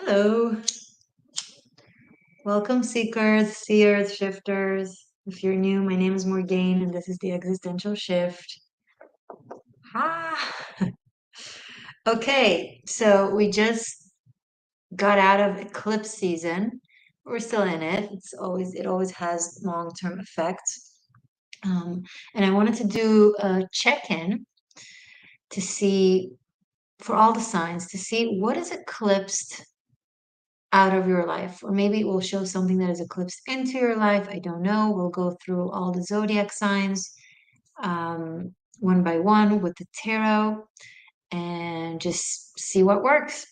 Hello. Welcome, seekers, seers, shifters. If you're new, my name is Morgane, and this is the Existential Shift. Ah. Okay, so we just got out of eclipse season. We're still in it. It always has long-term effects. And I wanted to do a check-in to see, for all the signs, to see what is eclipsed out of your life, or maybe it will show something that is eclipsed into your life. I don't know. We'll go through all the zodiac signs one by one with the tarot and just see what works.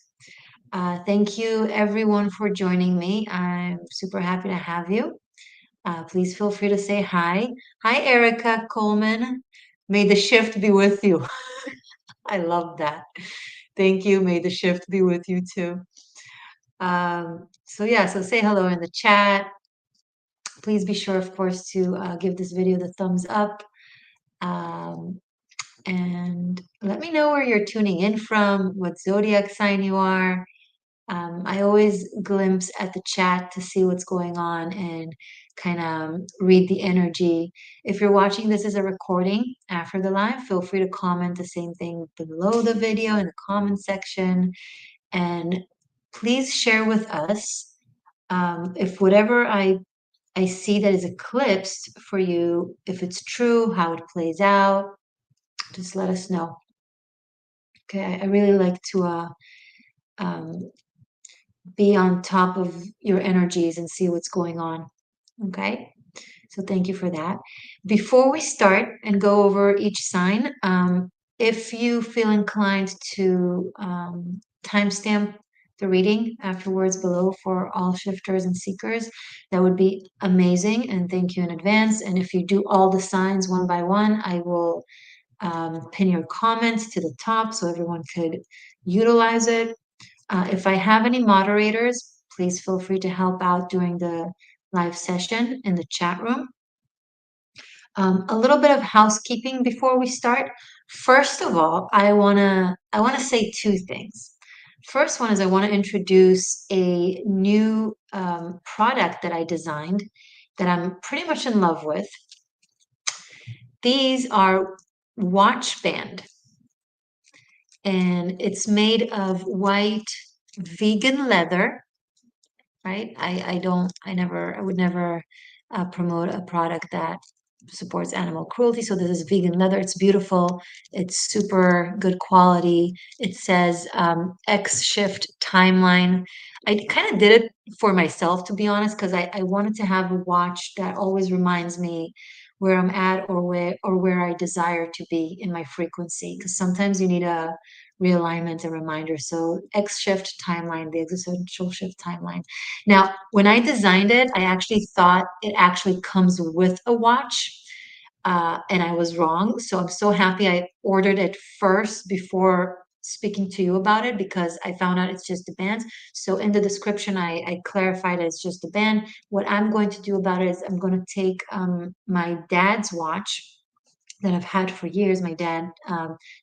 Thank you, everyone, for joining me. I'm super happy to have you. Please feel free to say hi. Hi, Erica Coleman. May the shift be with you. I love that. Thank you. May the shift be with you too. So say hello in the chat. Please be sure, of course, to give this video the thumbs up. And let me know where you're tuning in from, what zodiac sign you are. I always glimpse at the chat to see what's going on and kind of read the energy. If you're watching this as a recording after the live, feel free to comment the same thing below the video in the comment section. And please share with us if whatever I see that is eclipsed for you, if it's true, how it plays out, just let us know. Okay, I really like to um, be on top of your energies and see what's going on. Okay, so thank you for that. Before we start and go over each sign, if you feel inclined to timestamp the reading afterwards below for all shifters and seekers, that would be amazing, and thank you in advance. And if you do all the signs one by one, I will pin your comments to the top so everyone could utilize it. If I have any moderators, please feel free to help out during the live session in the chat room. A little bit of housekeeping before we start. First of all, I wanna say two things. First one is I want to introduce a new product that I designed that I'm pretty much in love with. These are watch band, and it's made of white vegan leather, right? I would never promote a product that supports animal cruelty. So this is vegan leather. It's beautiful. It's super good quality. It says X shift timeline. I kind of did it for myself, to be honest, because I wanted to have a watch that always reminds me where I'm at or where I desire to be in my frequency. Because sometimes you need a realignment and reminder. So X shift timeline, the existential shift timeline. Now, when I designed it, I actually thought it actually comes with a watch, and I was wrong. So I'm so happy I ordered it first before speaking to you about it, because I found out it's just a band. So in the description, I clarified it's just a band. What I'm going to do about it is I'm going to take my dad's watch that I've had for years. My dad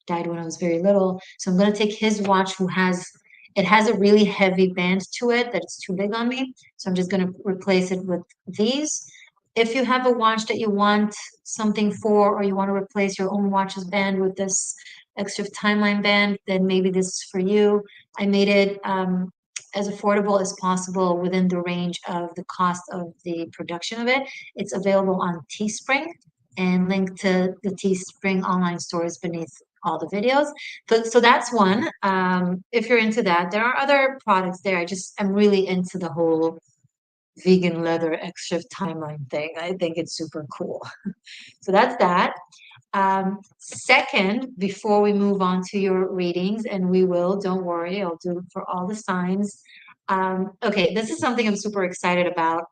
died when I was very little. So I'm going to take his watch, it has a really heavy band to it that it's too big on me. So I'm just going to replace it with these. If you have a watch that you want something for, or you want to replace your own watch's band with this extra timeline band, then maybe this is for you. I made it as affordable as possible within the range of the cost of the production of it. It's available on Teespring, and link to the Teespring online stores beneath all the videos. So that's one. If you're into that, there are other products there. I'm really into the whole vegan leather X shift timeline thing. I think it's super cool. So that's that. Second, before we move on to your readings, and don't worry, I'll do it for all the signs. Okay, this is something I'm super excited about.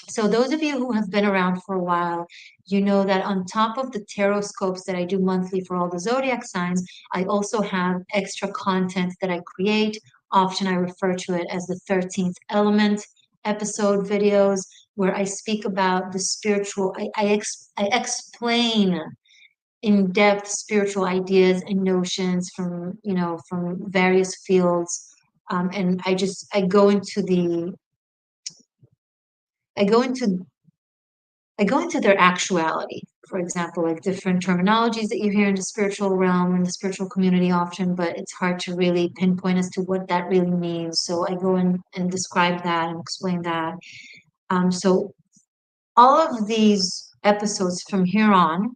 So those of you who have been around for a while, you know that on top of the tarot scopes that I do monthly for all the zodiac signs, I also have extra content that I create. Often I refer to it as the 13th element episode videos, where I speak about the spiritual, I explain in-depth spiritual ideas and notions from, from various fields And I go into I go into I go into their actuality. For example, like different terminologies that you hear in the spiritual realm and the spiritual community often, but it's hard to really pinpoint as to what that really means. So I go in and describe that and explain that. So all of these episodes from here on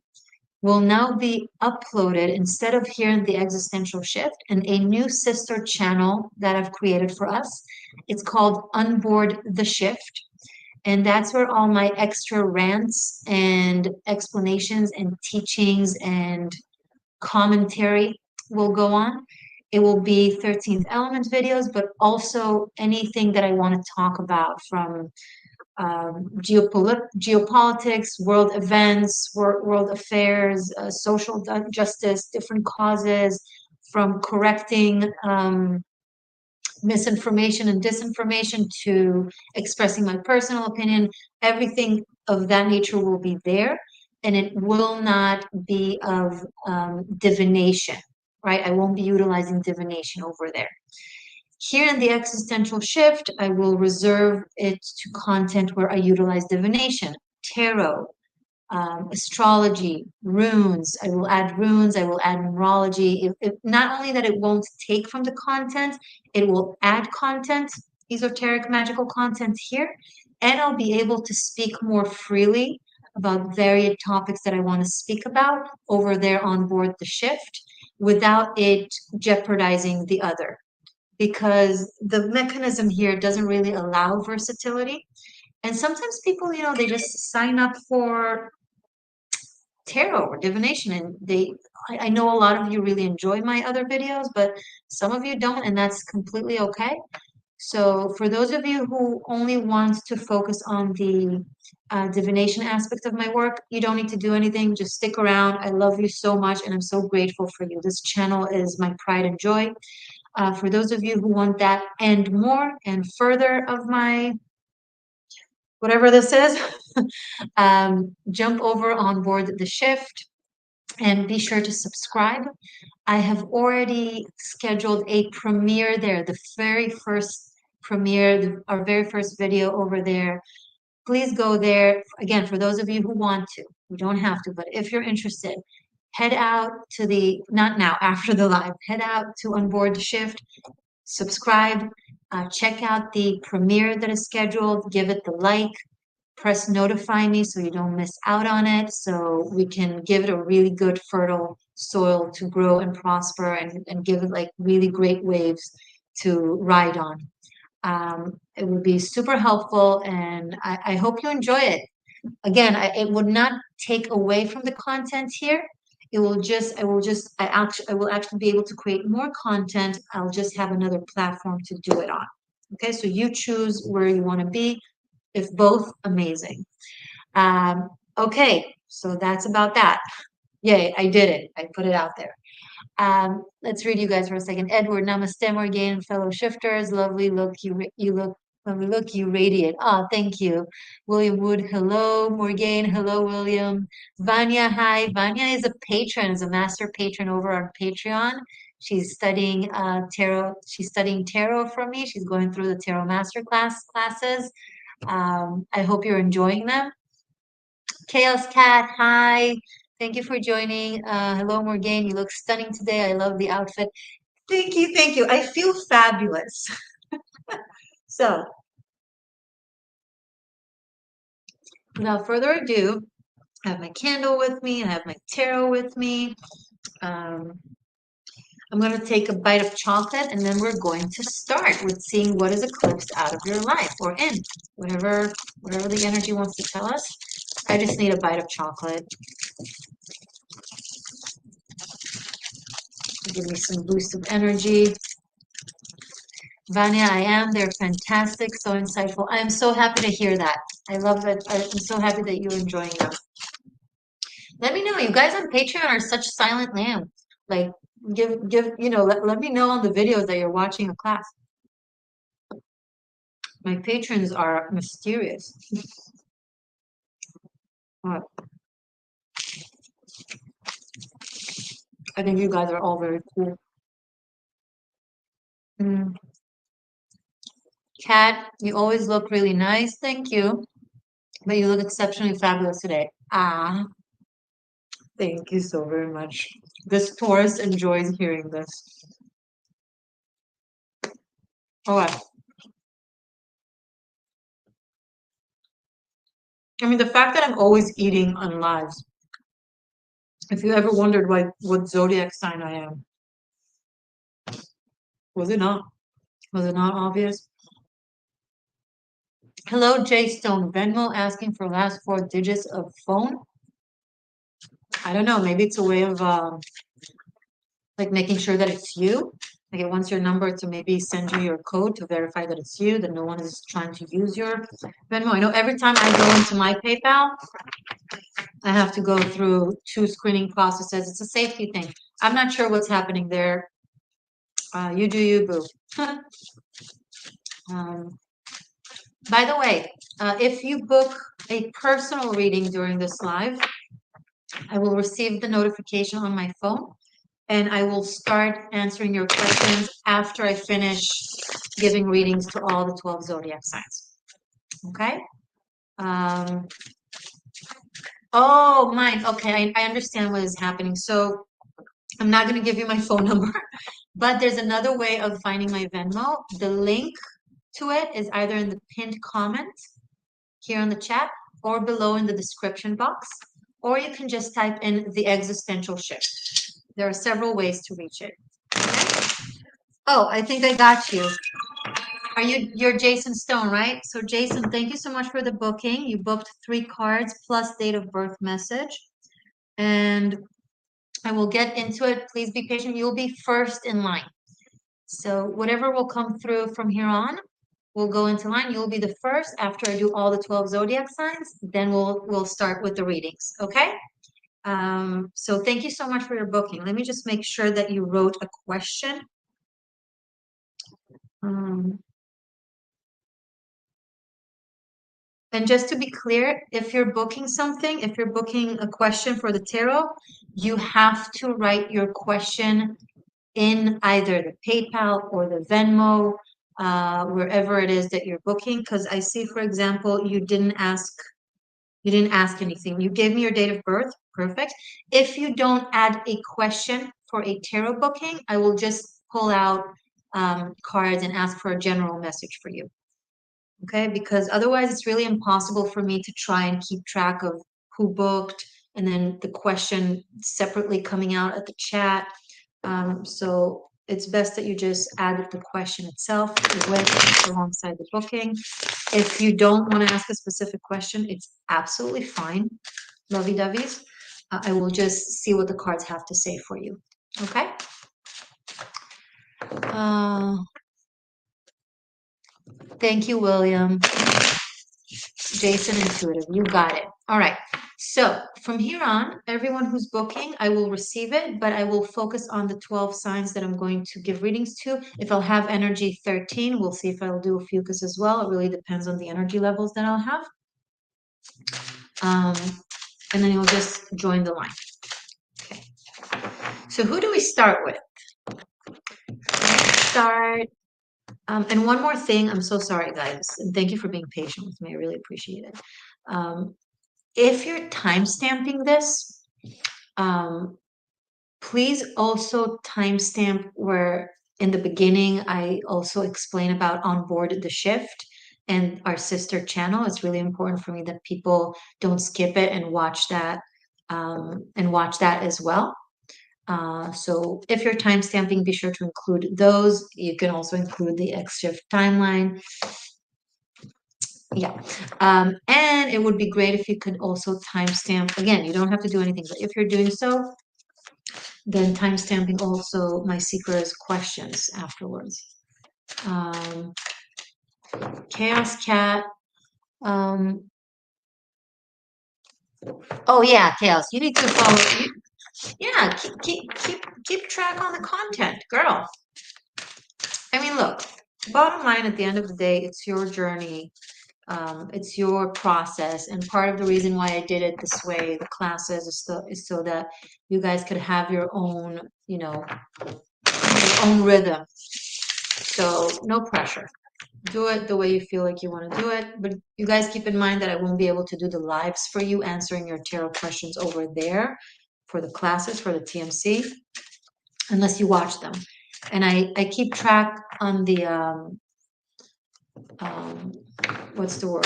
will now be uploaded instead of here in the Existential Shift in a new sister channel that I've created for us. It's called Unboard the Shift. And that's where all my extra rants and explanations and teachings and commentary will go on. It will be 13th element videos, but also anything that I want to talk about from geopolitics, world events, world affairs, social justice, different causes, from correcting misinformation and disinformation to expressing my personal opinion. Everything of that nature will be there, and it will not be of divination, right? I won't be utilizing divination over there. Here in the Existential Shift, I will reserve it to content where I utilize divination, tarot, astrology, runes. I will add runes, I will add numerology. Not only that it won't take from the content, it will add content, esoteric, magical content here, and I'll be able to speak more freely about varied topics that I want to speak about over there on board the shift without it jeopardizing the other. Because the mechanism here doesn't really allow versatility. And sometimes people, they just sign up for tarot or divination and I know a lot of you really enjoy my other videos, but some of you don't, and that's completely okay. So for those of you who only want to focus on the divination aspect of my work, you don't need to do anything. Just stick around. I love you so much, and I'm so grateful for you. This channel is my pride and joy. For those of you who want that and more and further of my whatever this is, jump over on board the shift and be sure to subscribe. I have already scheduled a premiere there, the very first premiere, our very first video over there. Please go there. Again, for those of you who want to, you don't have to, but if you're interested, head out to not now, after the live, head out to Onboard the Shift, subscribe, check out the premiere that is scheduled, give it the like, press notify me so you don't miss out on it, so we can give it a really good fertile soil to grow and prosper and give it like really great waves to ride on. It would be super helpful, and I hope you enjoy it. Again, it would not take away from the content here. It will just, I will actually be able to create more content. I'll just have another platform to do it on. Okay, so you choose where you want to be. If both, amazing. Okay, so that's about that. Yay, I did it. I put it out there. Let's read you guys for a second. Edward, namaste, Morgan, fellow shifters. Lovely look, you look lovely look, you radiate. Ah, thank you. William Wood, hello. Morgan, hello, William. Vanya, hi. Vanya is a patron, is a master patron over on Patreon. She's studying tarot. She's studying tarot from me. She's going through the tarot master classes. I hope you're enjoying them. Chaos Cat, hi. Thank you for joining. Hello, Morgan. You look stunning today. I love the outfit. Thank you. Thank you. I feel fabulous. So, without further ado, I have my candle with me. I have my tarot with me. I'm going to take a bite of chocolate, and then we're going to start with seeing what is eclipsed out of your life or in whatever the energy wants to tell us. I just need a bite of chocolate. Give me some boost of energy. Vanya, I am. They're fantastic, so insightful. I am so happy to hear that. I love it. I'm so happy that you're enjoying them. Let me know. You guys on Patreon are such silent lambs. Like, let me know on the videos that you're watching a class. My patrons are mysterious. I think you guys are all very cool. Kat, you always look really nice. Thank you. But you look exceptionally fabulous today. Ah, thank you so very much. This Taurus enjoys hearing this. All right. I mean, the fact that I'm always eating on lives. If you ever wondered what zodiac sign I am, was it not? Was it not obvious? Hello, J Stone. Venmo asking for last four digits of phone. I don't know. Maybe it's a way of like making sure that it's you. Like it wants your number to maybe send you your code to verify that it's you, that no one is trying to use your Venmo. I know every time I go into my PayPal, I have to go through two screening processes. It's a safety thing. I'm not sure what's happening there. You do you, boo. Um, by the way, if you book a personal reading during this live, I will receive the notification on my phone and I will start answering your questions after I finish giving readings to all the 12 zodiac signs. Okay? Um, oh, mine. Okay, I understand what is happening. So I'm not going to give you my phone number, but there's another way of finding my Venmo. The link to it is either in the pinned comment here on the chat or below in the description box, or you can just type in the existential shift. There are several ways to reach it. Okay? Oh, I think I got you. You're Jason Stone, right? So Jason, thank you so much for the booking. You booked 3 cards plus date of birth message. And I will get into it. Please be patient. You'll be first in line. So whatever will come through from here on, we'll go into line. You'll be the first after I do all the 12 zodiac signs. Then we'll start with the readings. Okay? So thank you so much for your booking. Let me just make sure that you wrote a question. And just to be clear, if you're booking something, if you're booking a question for the tarot, you have to write your question in either the PayPal or the Venmo, wherever it is that you're booking. Because I see, for example, you didn't ask anything. You gave me your date of birth. Perfect. If you don't add a question for a tarot booking, I will just pull out cards and ask for a general message for you. Okay, because otherwise it's really impossible for me to try and keep track of who booked and then the question separately coming out at the chat. So it's best that you just add the question itself with alongside the booking. If you don't want to ask a specific question, it's absolutely fine. Lovey-doveys. I will just see what the cards have to say for you. Okay? Thank you, William. Jason Intuitive, you got it. All right. So from here on, everyone who's booking, I will receive it, but I will focus on the 12 signs that I'm going to give readings to. If I'll have energy 13, we'll see if I'll do a fucus as well. It really depends on the energy levels that I'll have. And then you'll just join the line. Okay. So who do we start with? And one more thing, I'm so sorry, guys, and thank you for being patient with me. I really appreciate it. If you're timestamping this, please also timestamp where in the beginning I also explain about onboard the shift and our sister channel. It's really important for me that people don't skip it and watch that as well. So if you're timestamping, be sure to include those. You can also include the X shift timeline. Yeah. And it would be great if you could also timestamp. Again, you don't have to do anything, but if you're doing so, then timestamping also my seeker's questions afterwards. Chaos Cat. Oh yeah, Chaos. You need to follow. Yeah, keep track on the content, girl. I mean, look. Bottom line, at the end of the day, it's your journey. It's your process, and part of the reason why I did it this way, the classes, is so that you guys could have your own, your own rhythm. So no pressure. do it the way you feel like you want to do it. But you guys keep in mind that I won't be able to do the lives for you answering your tarot questions over there for the classes, for the TMC, unless you watch them. And I keep track on the, um, what's the word?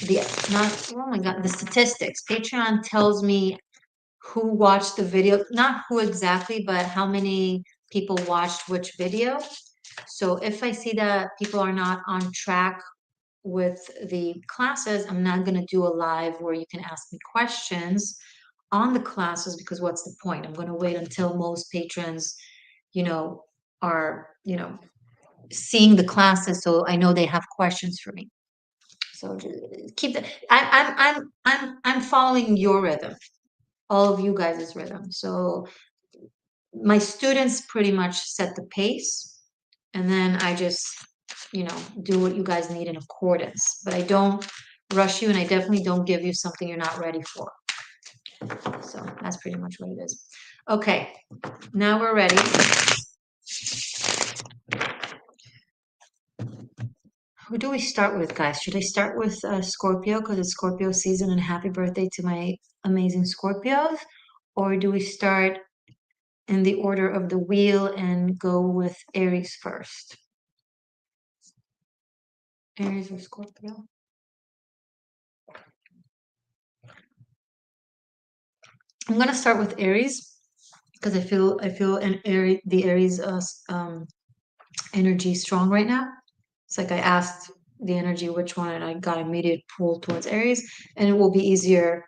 The, not, oh my God, the statistics. Patreon tells me who watched the video, not who exactly, but how many people watched which video. So if I see that people are not on track with the classes, I'm not going to do a live where you can ask me questions on the classes, because what's the point? I'm going to wait until most patrons, you know, are, seeing the classes, so I know they have questions for me. So keep that. I'm following your rhythm, all of you guys' rhythm. So my students pretty much set the pace, and then I just, do what you guys need in accordance. But I don't rush you, and I definitely don't give you something you're not ready for. So that's pretty much what it is. Okay, now we're ready. Who do we start with, guys? Should I start with Scorpio because it's Scorpio season, and happy birthday to my amazing Scorpios? Or do we start in the order of the wheel and go with Aries first? Aries or Scorpio? I'm gonna start with Aries because I feel an Aries, the Aries energy strong right now. It's like I asked the energy which one, and I got immediate pull towards Aries, and it will be easier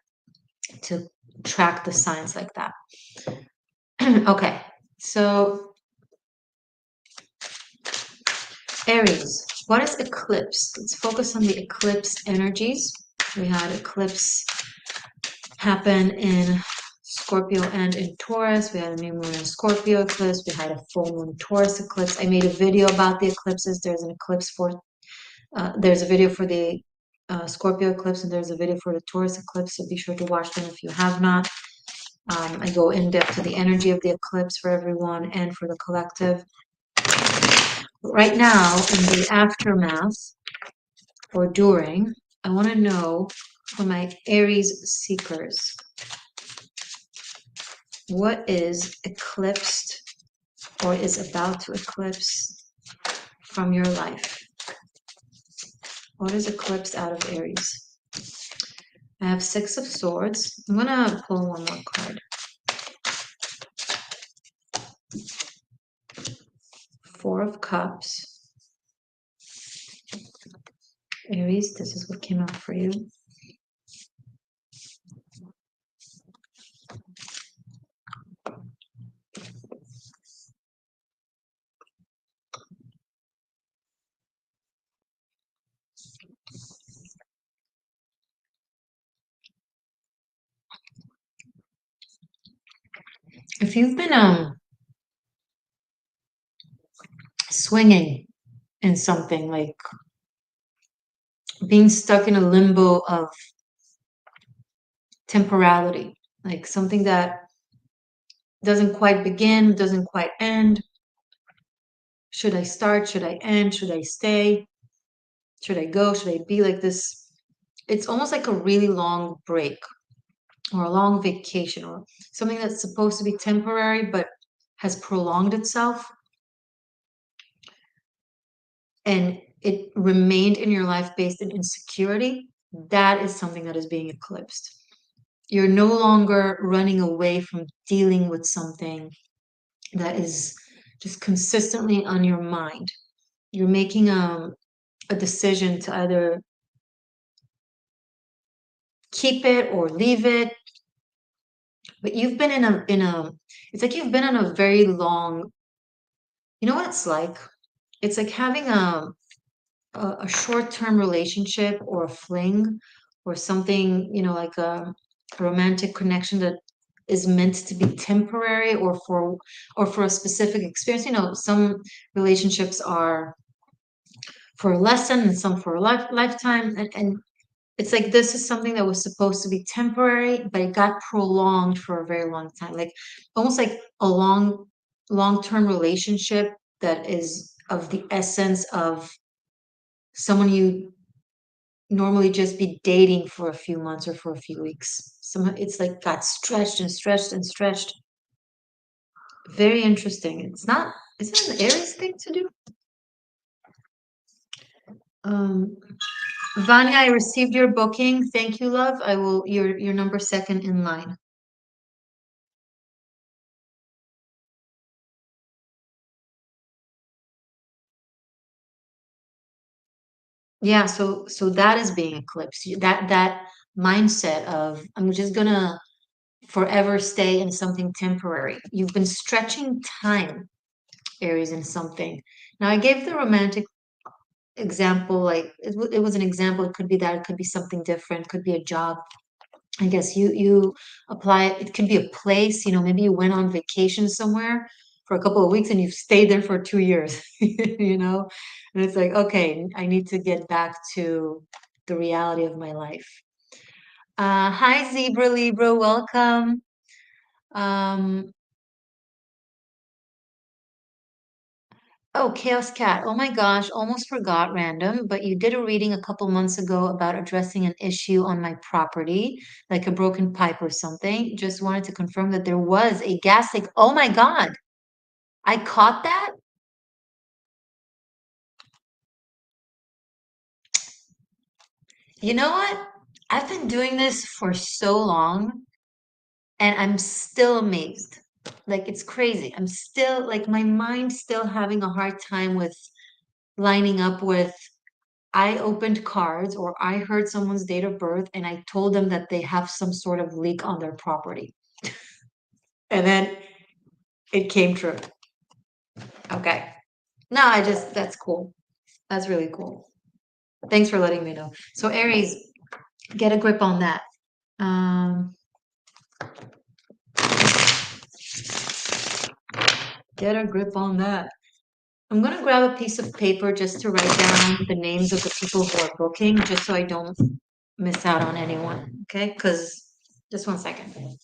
to track the signs like that. Okay, so Aries, what is eclipse? Let's focus on the eclipse energies. We had eclipse happen in Scorpio and in Taurus. We had a new moon in Scorpio eclipse. We had a full moon Taurus eclipse. I made a video about the eclipses. There's an eclipse for, there's a video for the Scorpio eclipse, and there's a video for the Taurus eclipse. So be sure to watch them if you have not. I go in depth to the energy of the eclipse for everyone and for the collective. Right now, in the aftermath or during, I want to know for my Aries seekers, what is eclipsed or is about to eclipse from your life? What is eclipsed out of Aries? I have Six of Swords. I'm gonna pull one more card. Four of Cups. Aries, this is what came out for you. If you've been swinging in something, like being stuck in a limbo of temporality, like something that doesn't quite begin, doesn't quite end. Should I start? Should I end? Should I stay? Should I go? Should I be like this? It's almost like a really long break or a long vacation or something that's supposed to be temporary but has prolonged itself, and it remained in your life based on insecurity. That is something that is being eclipsed. You're no longer running away from dealing with something that is just consistently on your mind. You're making a decision to either keep it or leave it. But you've been in a it's like you've been on a very long, you know what it's like? It's like having a short-term relationship or a fling or something, like a romantic connection that is meant to be temporary or for a specific experience. Some relationships are for a lesson and some for a lifetime, and it's like this is something that was supposed to be temporary, but it got prolonged for a very long time, like almost like a long-term relationship that is of the essence of someone you normally just be dating for a few months or for a few weeks. Somehow it's like got stretched and stretched and stretched. Very interesting. Isn't it an Aries thing to do? Um, Vanya, I received your booking. Thank you, love. I will, your number second in line. Yeah, so that is being eclipsed. That mindset of I'm just gonna forever stay in something temporary. You've been stretching time, Aries, in something. Now I gave the romantic example, like it was an example. It could be that, it could be something different, could be a job. I guess you apply it. It could be a place, maybe you went on vacation somewhere for a couple of weeks and you've stayed there for 2 years, and it's like, okay, I need to get back to the reality of my life. Hi, Zebra Libra, welcome. Um, oh, Chaos Cat. Oh my gosh, almost forgot random, but you did a reading a couple months ago about addressing an issue on my property, like a broken pipe or something. Just wanted to confirm that there was a gas leak. Oh my God, I caught that. You know what? I've been doing this for so long and I'm still amazed. Like it's crazy. I'm still like my mind's still having a hard time with lining up with I opened cards or I heard someone's date of birth and I told them that they have some sort of leak on their property. And then it came true. Okay. No, that's cool. That's really cool. Thanks for letting me know. So Aries, get a grip on that. Um, get a grip on that. I'm gonna grab a piece of paper just to write down the names of the people who are booking, just so I don't miss out on anyone. Okay? Because just one second.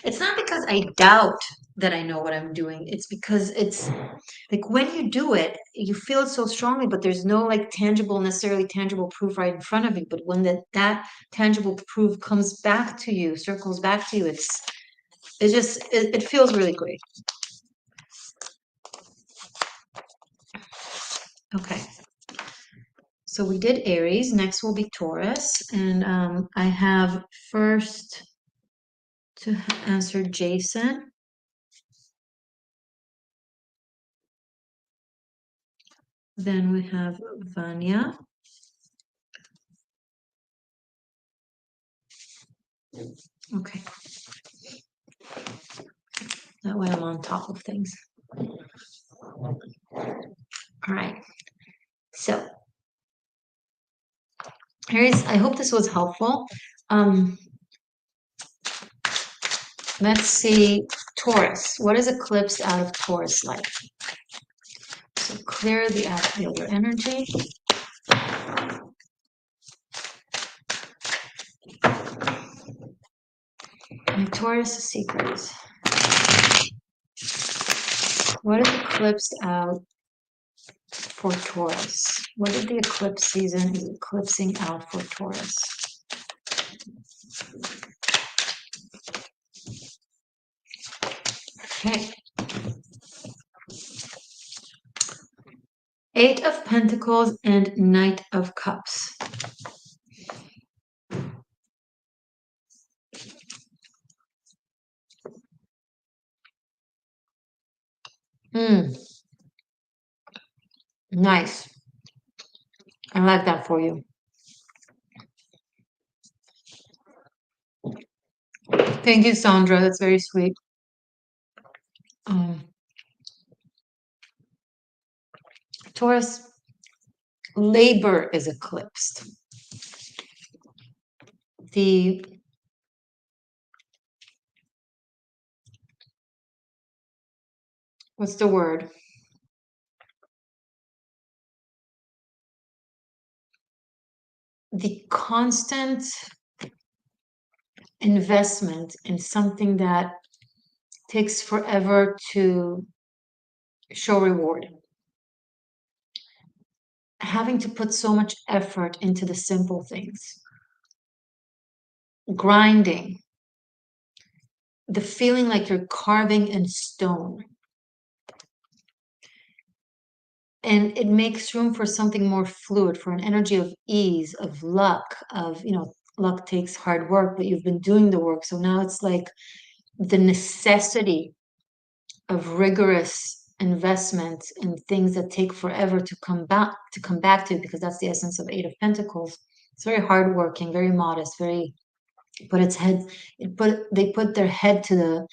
It's not because I doubt that I know what I'm doing. It's because it's like when you do it, you feel it so strongly, but there's no like necessarily tangible proof right in front of you. But when that tangible proof comes back to you, circles back to you, it feels really great. Okay. So we did Aries. Next will be Taurus, and I have first to answer Jason. Then we have Vanya. Okay. That way I'm on top of things. All right. So, Aries, I hope this was helpful. Um, let's see, Taurus. What is eclipsed out of Taurus like? So clear the other energy. And Taurus secrets. What is eclipsed out for Taurus? What did the eclipse season is eclipsing out for Taurus? Okay. Eight of Pentacles and Knight of Cups. Hmm. Nice. I like that for you. Thank you, Sandra. That's very sweet. Um, Taurus, labor is eclipsed. The what's the word? the constant investment in something that takes forever to show reward, having to put so much effort into the simple things, grinding, the feeling like you're carving in stone. And it makes room for something more fluid, for an energy of ease, of luck, of, luck takes hard work, but you've been doing the work. So now it's like the necessity of rigorous investment in things that take forever to come back to, because that's the essence of Eight of Pentacles. It's very hardworking, very modest, very put its head they put their head to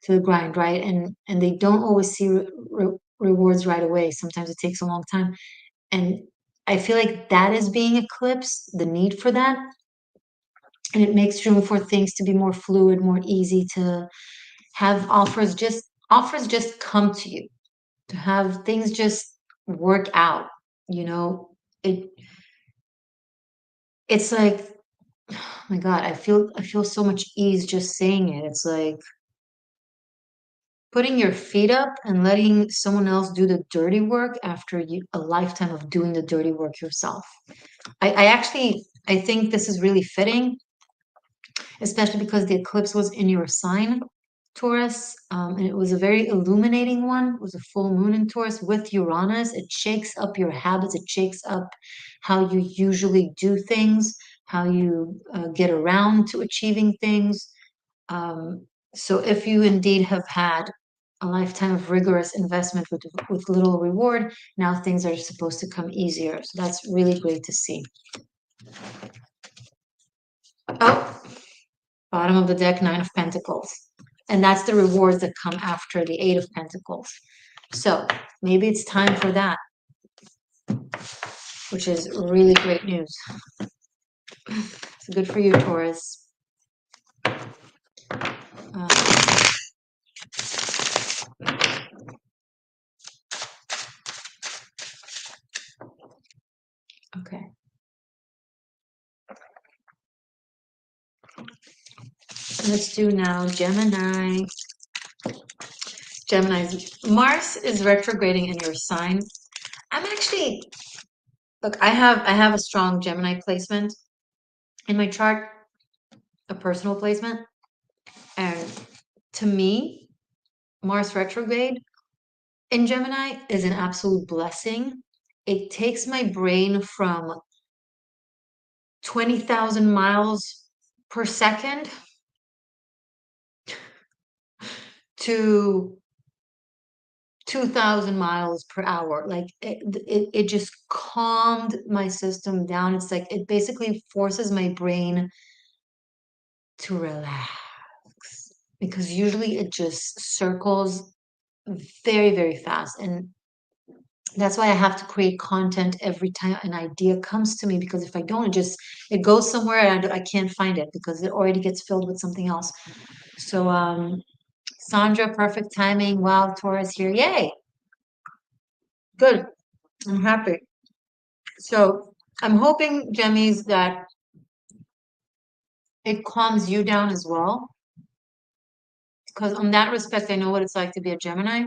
the grind, right? And they don't always see rewards right away. Sometimes it takes a long time. And I feel like that is being eclipsed, the need for that. And it makes room for things to be more fluid, more easy, to have offers just come to you, to have things just work out, you know. It's like, oh my God, I feel so much ease just saying it. It's like putting your feet up and letting someone else do the dirty work after a lifetime of doing the dirty work yourself. I think this is really fitting, especially because the eclipse was in your sign, Taurus, and it was a very illuminating one. It was a full moon in Taurus with Uranus. It shakes up your habits. It shakes up how you usually do things, how you get around to achieving things. Um, so if you indeed have had a lifetime of rigorous investment with little reward, now things are supposed to come easier. So that's really great to see. Oh, bottom of the deck, Nine of Pentacles. And that's the rewards that come after the Eight of Pentacles. So maybe it's time for that, which is really great news. So good for you, Taurus. Uh, okay. Let's do now Gemini. Gemini's Mars is retrograding in your sign. I'm actually, look, I have a strong Gemini placement in my chart, a personal placement. And to me, Mars retrograde in Gemini is an absolute blessing. It takes my brain from 20,000 miles per second to 2,000 miles per hour. Like it just calmed my system down. It's like it basically forces my brain to relax, because usually it just circles very, very fast. And that's why I have to create content every time an idea comes to me, because if I don't, it goes somewhere and I can't find it because it already gets filled with something else. So Sandra, perfect timing. Wow, Taurus here. Yay. Good. I'm happy. So I'm hoping, Gemmies, that it calms you down as well. Because on that respect, I know what it's like to be a Gemini.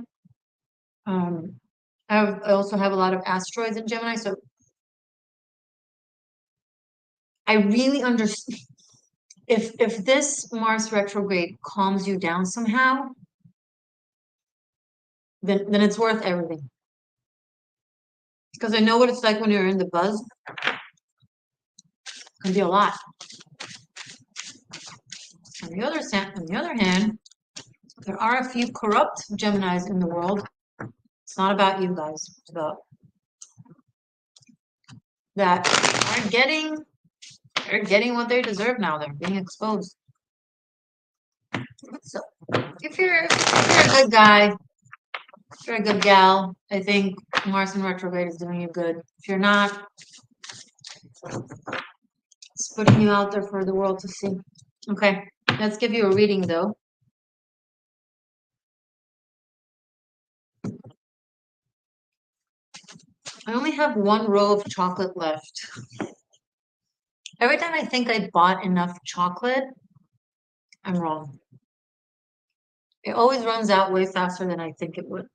Um, I also have a lot of asteroids in Gemini, so I really understand. If this Mars retrograde calms you down somehow, then it's worth everything. Because I know what it's like when you're in the buzz. It can be a lot. On the other hand, there are a few corrupt Geminis in the world. It's not about you guys. It's about that are getting what they deserve now. They're being exposed. So if you're a good guy, if you're a good gal, I think Mars in retrograde is doing you good. If you're not, it's putting you out there for the world to see. Okay, let's give you a reading though. I only have one row of chocolate left. Every time I think I bought enough chocolate, I'm wrong. It always runs out way faster than I think it would.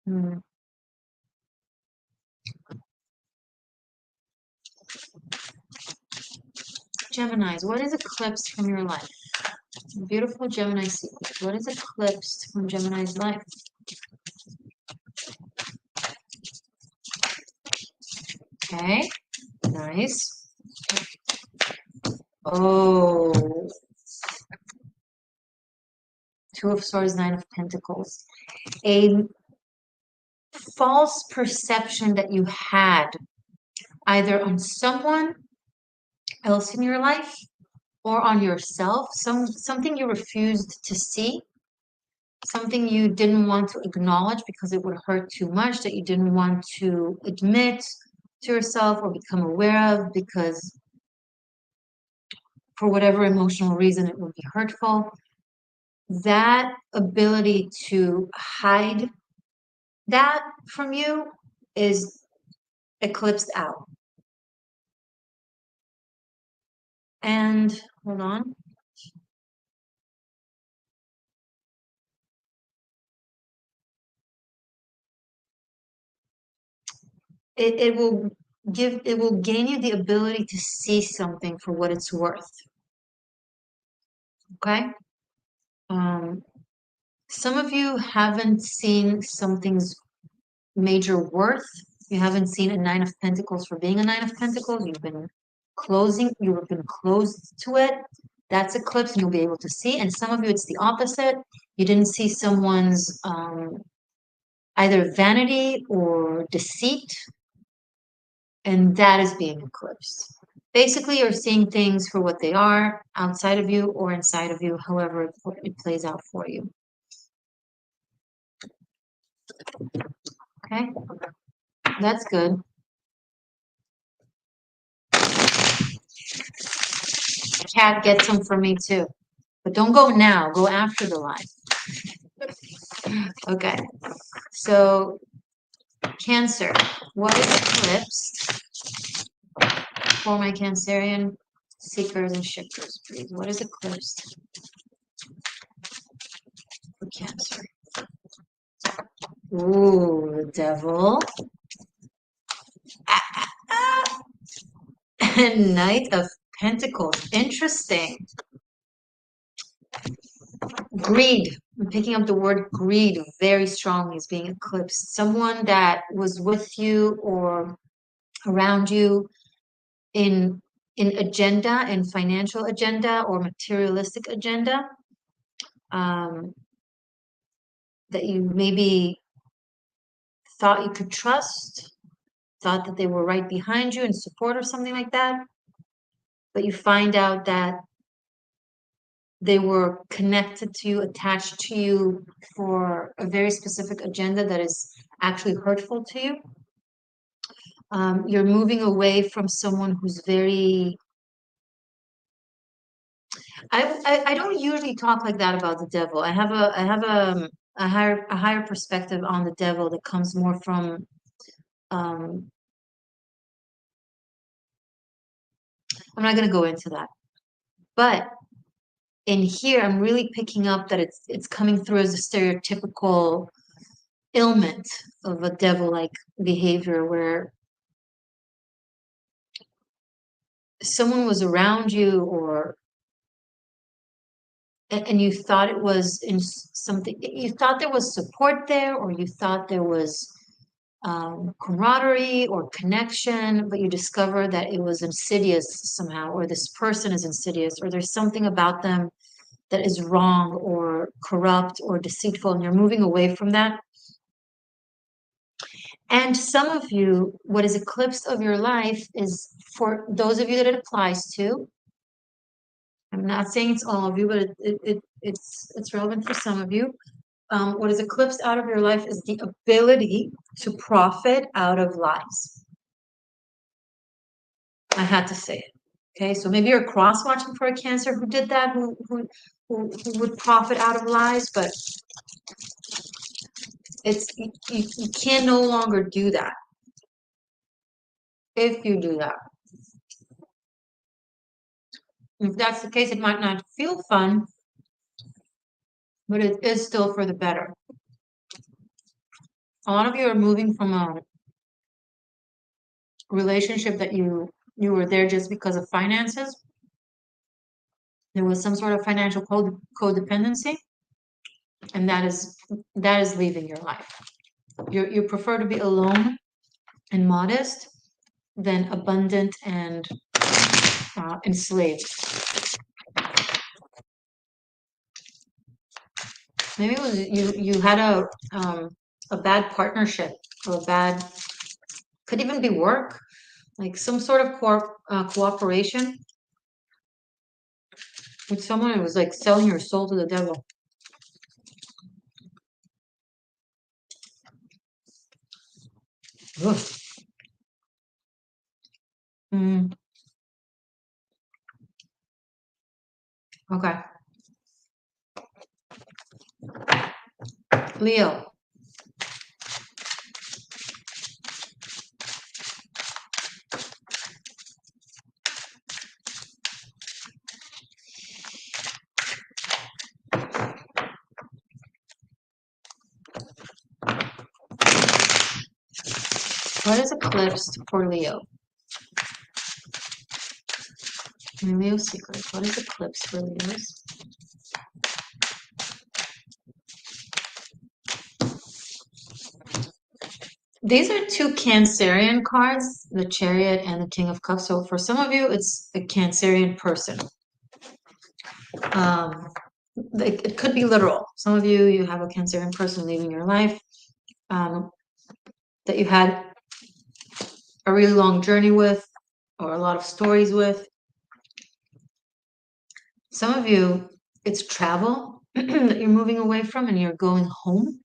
Hmm. Geminis, what is eclipsed from your life? Beautiful Gemini sequence. What is eclipsed from Gemini's life? Okay, nice. Oh, Two of Swords, Nine of Pentacles. A false perception that you had either on someone else in your life or on yourself, something you refused to see, something you didn't want to acknowledge because it would hurt too much, that you didn't want to admit to yourself or become aware of because for whatever emotional reason it would be hurtful. That ability to hide that from you is eclipsed out. And hold on. It will it will gain you the ability to see something for what it's worth. Okay? Um, some of you haven't seen something's major worth. You haven't seen a Nine of Pentacles for being a Nine of Pentacles. You've been closed to it. That's eclipse, and you'll be able to see. And some of you, it's the opposite. You didn't see someone's either vanity or deceit, and that is being eclipsed. Basically, you're seeing things for what they are outside of you or inside of you, however it plays out for you. Okay, that's good. Cat gets them for me too. But don't go now, go after the live. Okay, so Cancer, what is eclipsed for my Cancerian seekers and shifters, please? What is eclipsed for Cancer? Ooh, the Devil. And Knight of Pentacles. Interesting. Greed. I'm picking up the word greed very strongly as being eclipsed. Someone that was with you or around you in agenda and financial agenda or materialistic agenda, um, that you maybe thought you could trust, thought that they were right behind you in support or something like that, but you find out that they were connected to you, attached to you for a very specific agenda that is actually hurtful to you. You're moving away from someone who's very. I don't usually talk like that about the devil. I have a higher perspective on the devil that comes more from. I'm not going to go into that, but in here, I'm really picking up that it's coming through as a stereotypical ailment of a devil-like behavior where someone was around you or and you thought it was in something, you thought there was support there, or you thought there was camaraderie or connection, but you discover that it was insidious somehow, or this person is insidious, or there's something about them that is wrong or corrupt or deceitful, and you're moving away from that. And some of you, what is eclipsed of your life is for those of you that it applies to. I'm not saying it's all of you, but it's relevant for some of you. What is eclipsed out of your life is the ability to profit out of lies. I had to say it. Okay, so maybe you're cross watching for a Cancer who did that, who would profit out of lies, but it's you can no longer do that if you do that. If that's the case, it might not feel fun, but it is still for the better. A lot of you are moving from a relationship that you were there just because of finances. There was some sort of financial codependency, and that is leaving your life. You prefer to be alone and modest than abundant and enslaved. Maybe it was you had a bad partnership or a bad, could even be work, like some sort of cooperation with someone who was like selling your soul to the devil. Ugh. Mm, okay. Leo. What is eclipsed for Leo? Leo secret. What is eclipse for Leos? These are two Cancerian cards, the Chariot and the King of Cups. So for some of you, it's a Cancerian person. Um, it could be literal. Some of you, you have a Cancerian person leaving your life that you had a really long journey with or a lot of stories with. Some of you, it's travel that you're moving away from and you're going home.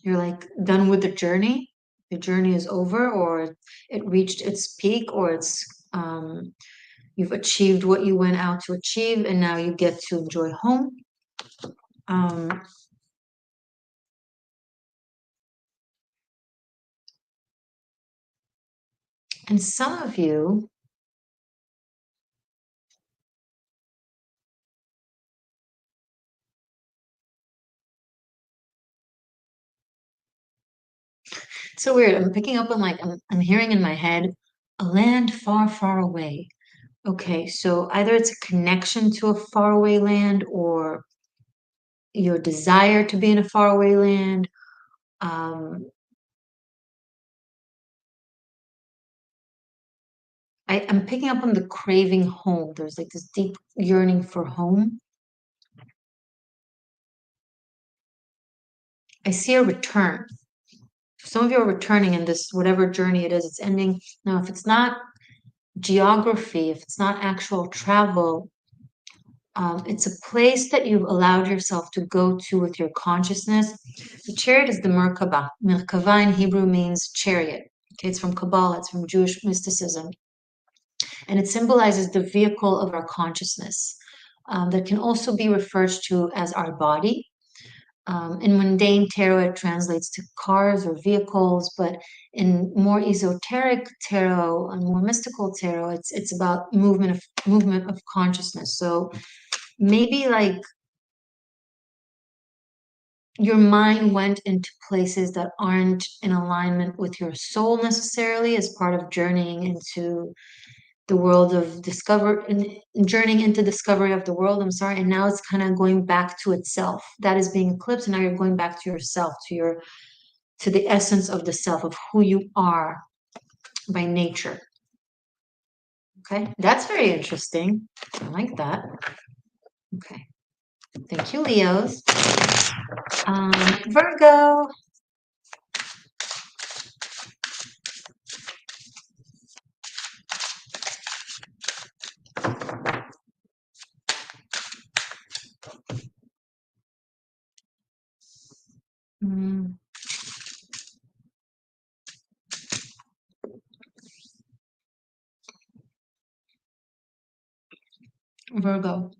You're like done with the journey. The journey is over, or it reached its peak, or you've achieved what you went out to achieve, and now you get to enjoy home. Um, and some of you, it's so weird. I'm picking up on like I'm hearing in my head, a land far, far away. Okay, so either it's a connection to a faraway land or your desire to be in a faraway land. I'm picking up on the craving home. There's like this deep yearning for home. I see a return. Some of you are returning in this, whatever journey it is, it's ending. Now, if it's not geography, if it's not actual travel, it's a place that you've allowed yourself to go to with your consciousness. The chariot is the Merkaba. Merkava in Hebrew means chariot. Okay, it's from Kabbalah, it's from Jewish mysticism. And it symbolizes the vehicle of our consciousness that can also be referred to as our body. In mundane tarot, it translates to cars or vehicles, but in more esoteric tarot and more mystical tarot, it's about movement of consciousness. So maybe like your mind went into places that aren't in alignment with your soul necessarily as part of journeying into the world of journeying into discovery of the world. I'm sorry. And now it's kind of going back to itself. That is being eclipsed. And now you're going back to yourself, to the essence of the self, of who you are by nature. Okay. That's very interesting. I like that. Okay. Thank you, Leos. Virgo. Mm, Virgo.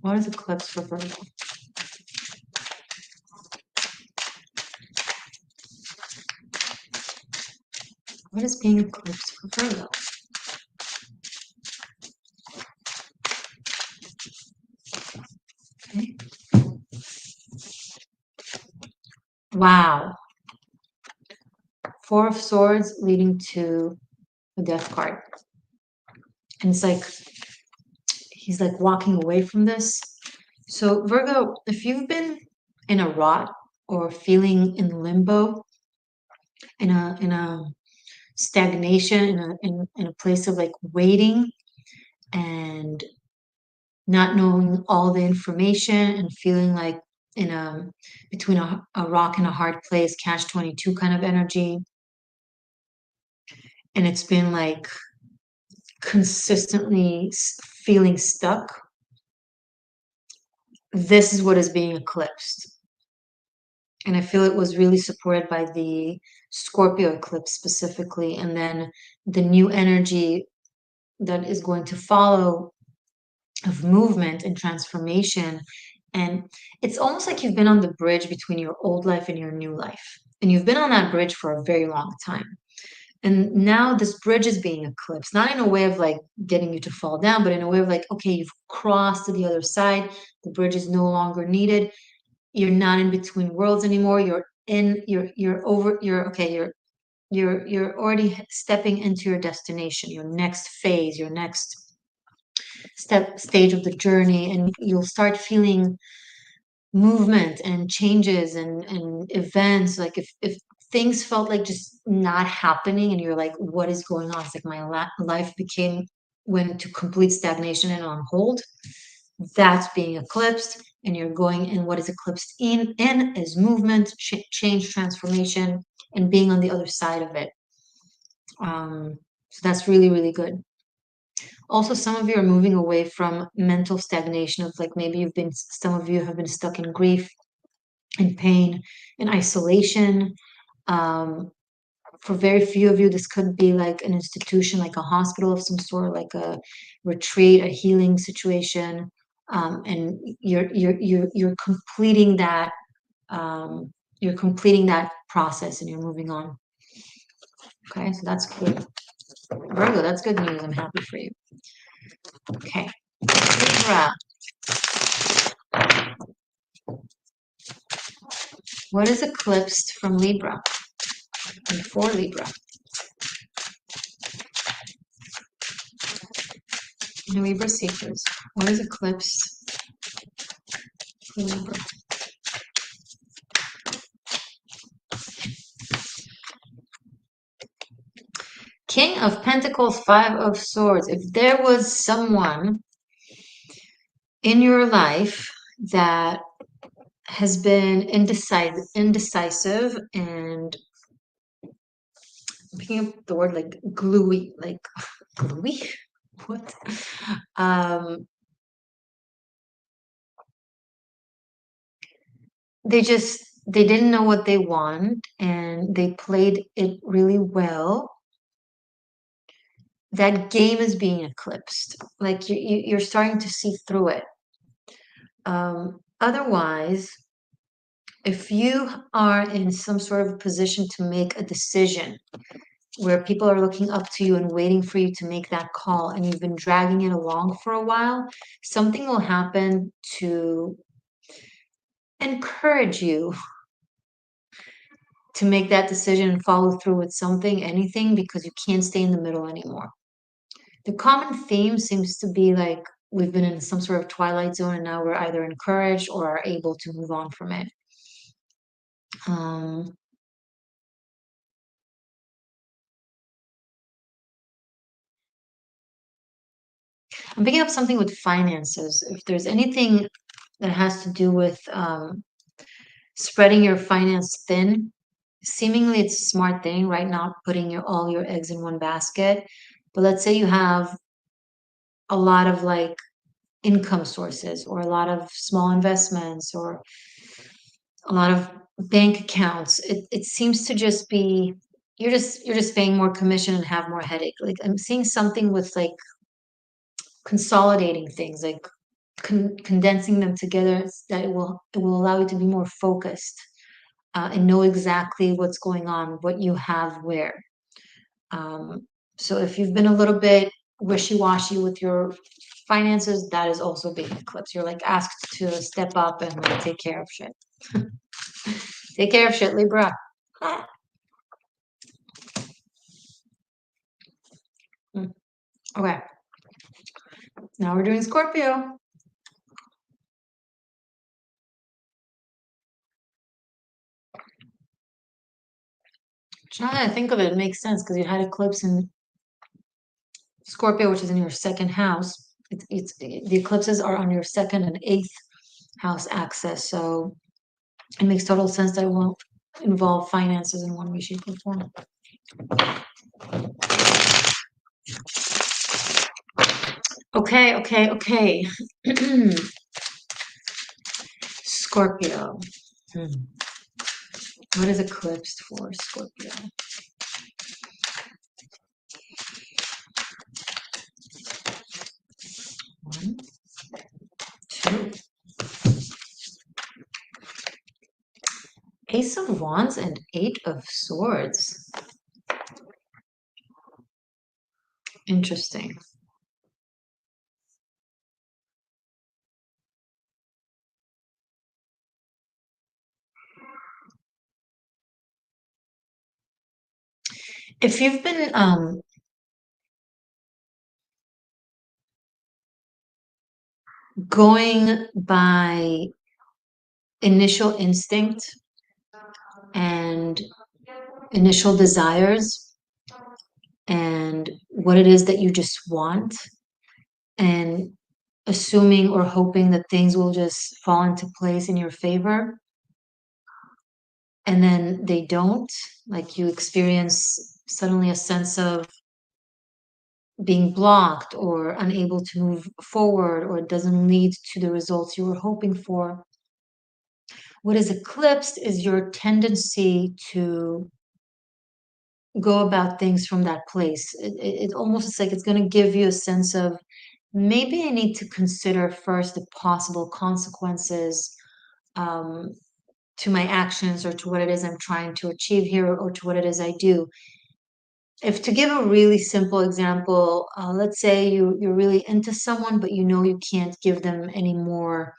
What is eclipse for Virgo? What is being eclipsed for Virgo? Okay. Wow. Four of Swords leading to the Death card. And it's like he's like walking away from this. So Virgo, if you've been in a rut or feeling in limbo, in a stagnation, in a place of like waiting and not knowing all the information and feeling like in a between a rock and a hard place, catch 22 kind of energy, and it's been like consistently feeling stuck, this is what is being eclipsed. And I feel it was really supported by the Scorpio eclipse specifically, and then the new energy that is going to follow of movement and transformation. And it's almost like you've been on the bridge between your old life and your new life. And you've been on that bridge for a very long time. And now this bridge is being eclipsed, not in a way of like getting you to fall down, but in a way of like, okay, you've crossed to the other side. The bridge is no longer needed. You're not in between worlds anymore. You're over, you're already stepping into your destination, your next phase, your next stage of the journey, and you'll start feeling movement and changes and events. Like if things felt like just not happening and you're like, what is going on? It's like my life went to complete stagnation and on hold. That's being eclipsed, and you're going in what is eclipsed in is movement, change, transformation, and being on the other side of it. So that's really, really good. Also, some of you are moving away from mental stagnation of like maybe some of you have been stuck in grief, in pain, in isolation. Um, for very few of you, this could be like an institution, like a hospital of some sort, like a retreat, a healing situation, and you're completing that. You're completing that process, and you're moving on. Okay, so that's good, Virgo. That's good news. I'm happy for you. Okay, Libra. What is eclipsed from Libra and for Libra? Libra seekers. What is eclipsed for Libra? King of Pentacles, Five of Swords. If there was someone in your life that has been indecisive and I'm picking up the word like gluey, like gluey? What? Um, they didn't know what they want and they played it really well. That game is being eclipsed. Like you're starting to see through it. Otherwise, if you are in some sort of position to make a decision where people are looking up to you and waiting for you to make that call and you've been dragging it along for a while, something will happen to encourage you to make that decision and follow through with something, anything, because you can't stay in the middle anymore. The common theme seems to be like we've been in some sort of twilight zone and now we're either encouraged or are able to move on from it. Um, I'm picking up something with finances. If there's anything that has to do with spreading your finance thin, seemingly it's a smart thing, right? Not putting all your eggs in one basket. But let's say you have a lot of like income sources or a lot of small investments or a lot of bank accounts. It seems to just be you're just paying more commission and have more headache. Like I'm seeing something with like consolidating things, like condensing them together that it will allow you to be more focused and know exactly what's going on, what you have where. So if you've been a little bit wishy-washy with your finances, that is also being eclipsed. You're like asked to step up and like take care of shit. Take care of shit, Libra. Ah. Mm. Okay, now we're doing Scorpio. Now that I think of it, it makes sense because you had eclipse in Scorpio, which is in your second house. It's the eclipses are on your second and eighth house axis, so it makes total sense that it won't involve finances in one way, shape, or form. Okay, okay, okay. Scorpio. Hmm. What is eclipsed for Scorpio? One, two. Ace of Wands and Eight of Swords. Interesting. If you've been going by initial instinct and initial desires and what it is that you just want, and assuming or hoping that things will just fall into place in your favor, and then they don't, like you experience suddenly a sense of being blocked or unable to move forward, or it doesn't lead to the results you were hoping for. What is eclipsed is your tendency to go about things from that place. It almost is like it's going to give you a sense of maybe I need to consider first the possible consequences um, to my actions or to what it is I'm trying to achieve here or to what it is I do. If to give a really simple example, let's say you're really into someone, but you know you can't give them any more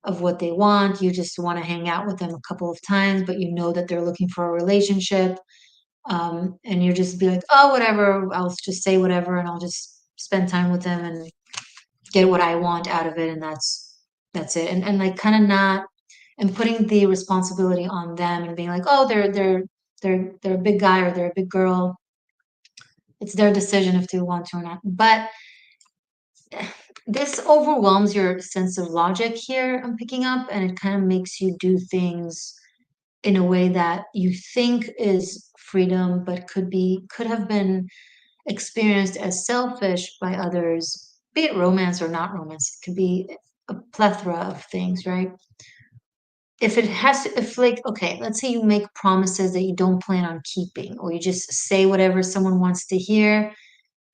of what they want. You just want to hang out with them a couple of times, but you know that they're looking for a relationship. And you just be like, oh, whatever, I'll just say whatever and I'll just spend time with them and get what I want out of it, and that's it. And like kind of not and putting the responsibility on them and being like, oh, they're a big guy or they're a big girl. It's their decision if they want to or not. But this overwhelms your sense of logic here, I'm picking up, and it kind of makes you do things in a way that you think is freedom, but could have been experienced as selfish by others, be it romance or not romance. It could be a plethora of things, right? If it has to, if like, okay, let's say you make promises that you don't plan on keeping, or you just say whatever someone wants to hear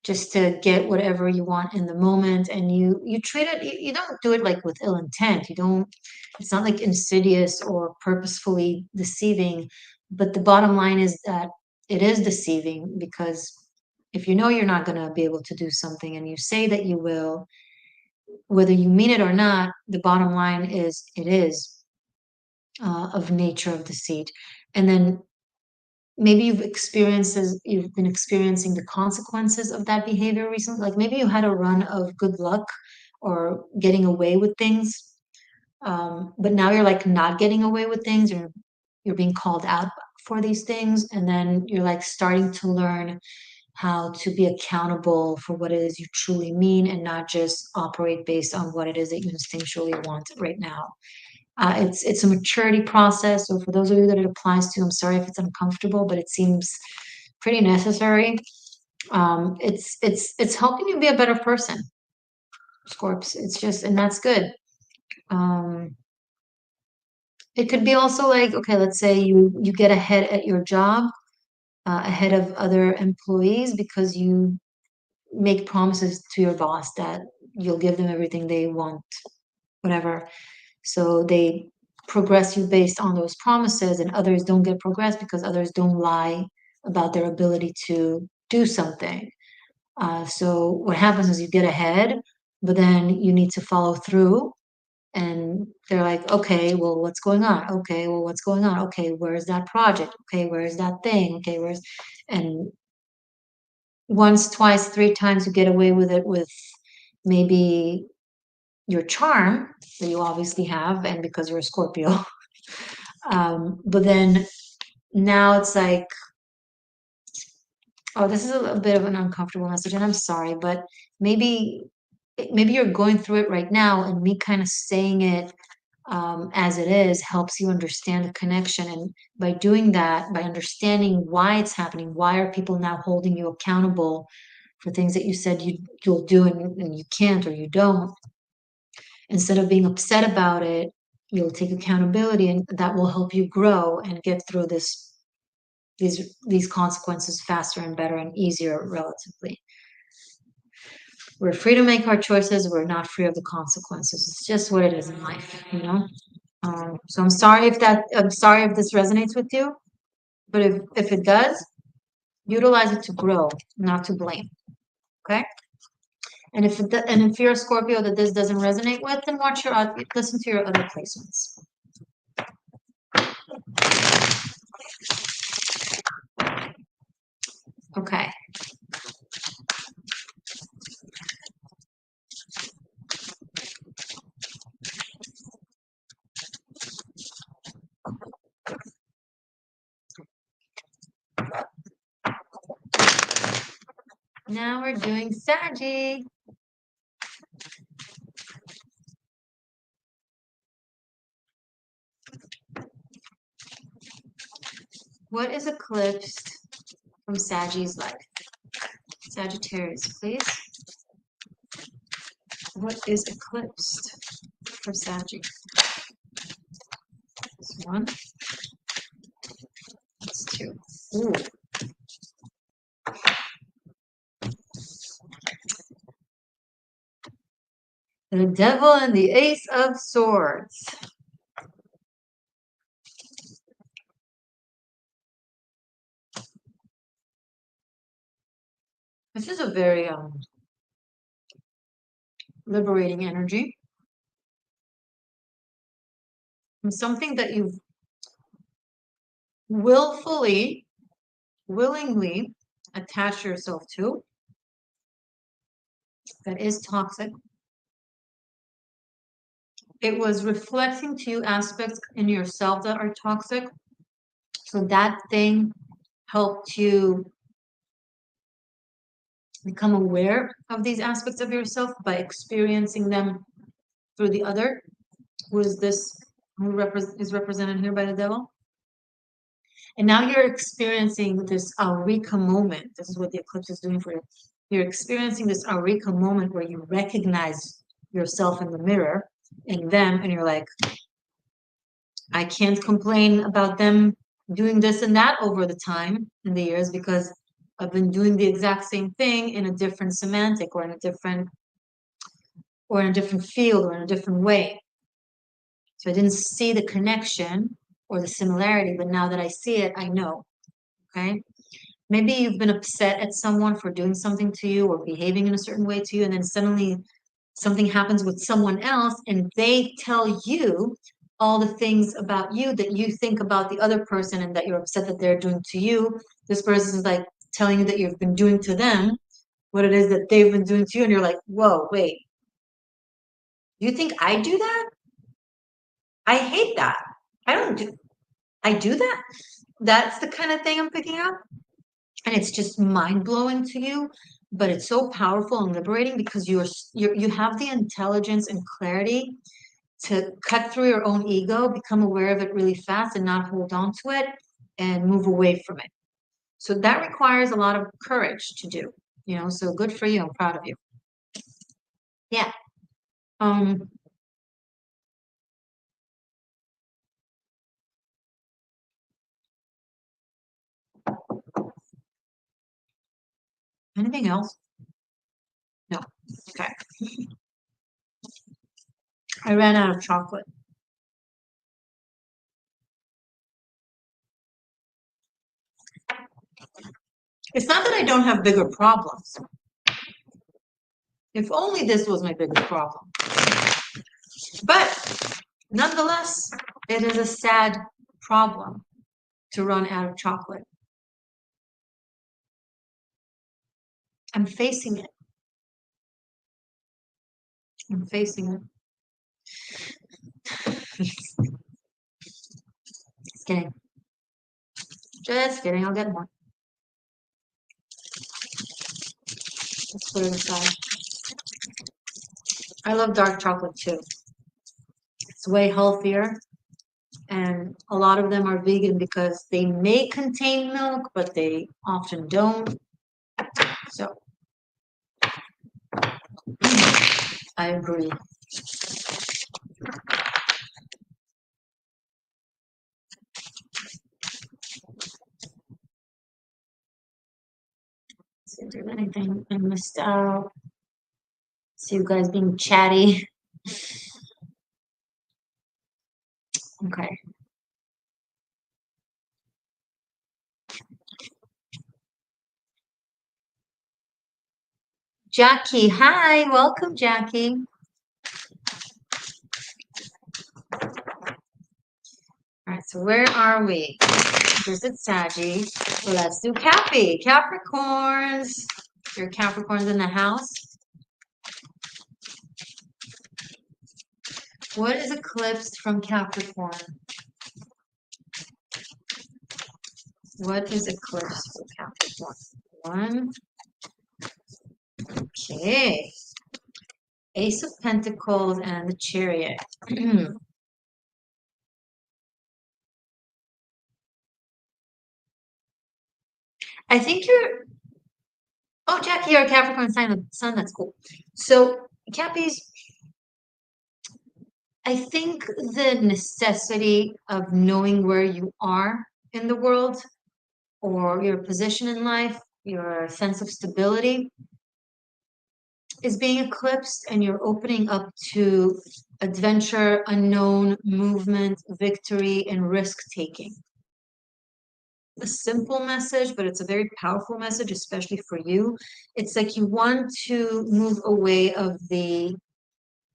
just to get whatever you want in the moment, and you treat it, you don't do it like with ill intent. You don't, it's not like insidious or purposefully deceiving, but the bottom line is that it is deceiving because if you know you're not going to be able to do something and you say that you will, whether you mean it or not, the bottom line is it is of nature of deceit. And then maybe you've been experiencing the consequences of that behavior recently. Like maybe you had a run of good luck or getting away with things, but now you're like not getting away with things, or you're being called out for these things, and then you're like starting to learn how to be accountable for what it is you truly mean and not just operate based on what it is that you instinctually want right now. It's a maturity process. So for those of you that it applies to, I'm sorry if it's uncomfortable, but it seems pretty necessary. It's helping you be a better person, Scorps. It's just, and that's good. Um, it could be also like, okay, let's say you get ahead at your job, ahead of other employees because you make promises to your boss that you'll give them everything they want, whatever. So they progress you based on those promises, and others don't get progressed because others don't lie about their ability to do something. So what happens is you get ahead, but then you need to follow through. And they're like, okay, well, what's going on? Okay, well, what's going on? Okay, where's that project? Okay, where's that thing? Okay, and once, twice, three times you get away with it with maybe your charm that you obviously have, and because you're a Scorpio. But then now it's like, oh, this is a bit of an uncomfortable message, and I'm sorry, but maybe maybe you're going through it right now, and me kind of saying it as it is helps you understand the connection. And by doing that, by understanding why it's happening, why are people now holding you accountable for things that you said you'll do and you can't or you don't, instead of being upset about it, you'll take accountability, and that will help you grow and get through these consequences faster and better and easier relatively. We're free to make our choices. We're not free of the consequences. It's just what it is in life, you know? So I'm sorry if this resonates with you, but if it does, utilize it to grow, not to blame. Okay? And if you're a Scorpio that this doesn't resonate with, then listen to your other placements. Okay. Now we're doing Saggy. What is eclipsed from Saggy's life? Sagittarius, please. What is eclipsed for Saggy? This one. That's two. Ooh. The Devil and the Ace of Swords. This is a very liberating energy. And something that you've willingly attached yourself to that is toxic. It was reflecting to you aspects in yourself that are toxic. So that thing helped you become aware of these aspects of yourself by experiencing them through the other. Who is this? Is represented here by the devil? And now you're experiencing this Eureka moment. This is what the eclipse is doing for you. You're experiencing this Eureka moment where you recognize yourself in the mirror in them, and you're like, I can't complain about them doing this and that over the time in the years because I've been doing the exact same thing in a different semantic or in a different field or in a different way. So I didn't see the connection or the similarity, but now that I see it, I know. Okay. Maybe you've been upset at someone for doing something to you or behaving in a certain way to you, and then suddenly something happens with someone else and they tell you all the things about you that you think about the other person and that you're upset that they're doing to you. This person is like telling you that you've been doing to them what it is that they've been doing to you, and you're like, whoa, wait, you think I do that? I hate that. I don't do I do that? That's the kind of thing I'm picking up. And it's just mind blowing to you, but it's so powerful and liberating because you have the intelligence and clarity to cut through your own ego, become aware of it really fast and not hold on to it and move away from it. So that requires a lot of courage to do, so good for you. I'm proud of you. Yeah. Um, Anything else? No. Okay. I ran out of chocolate. It's not that I don't have bigger problems. If only this was my biggest problem. But nonetheless, it is a sad problem to run out of chocolate. I'm facing it. I'm facing it. Just kidding. Just kidding. I'll get more. Let's put it aside. I love dark chocolate too. It's way healthier. And a lot of them are vegan because they may contain milk, but they often don't. So I agree. Is there anything I missed out? See you guys being chatty. Okay. Jackie, hi, welcome, Jackie. All right, so where are we? This is Saggy. Let's do Cappy. Capricorns. Your Capricorns in the house. What is eclipsed from Capricorn? What is eclipsed from Capricorn? One. Okay. Ace of Pentacles and the Chariot. I think you're. Oh, Jackie, you're a Capricorn sun. That's cool. So, Cappies, I think the necessity of knowing where you are in the world or your position in life, your sense of stability is being eclipsed, and you're opening up to adventure, unknown, movement, victory, and risk taking. A simple message, but it's a very powerful message, especially for you. It's like you want to move away of the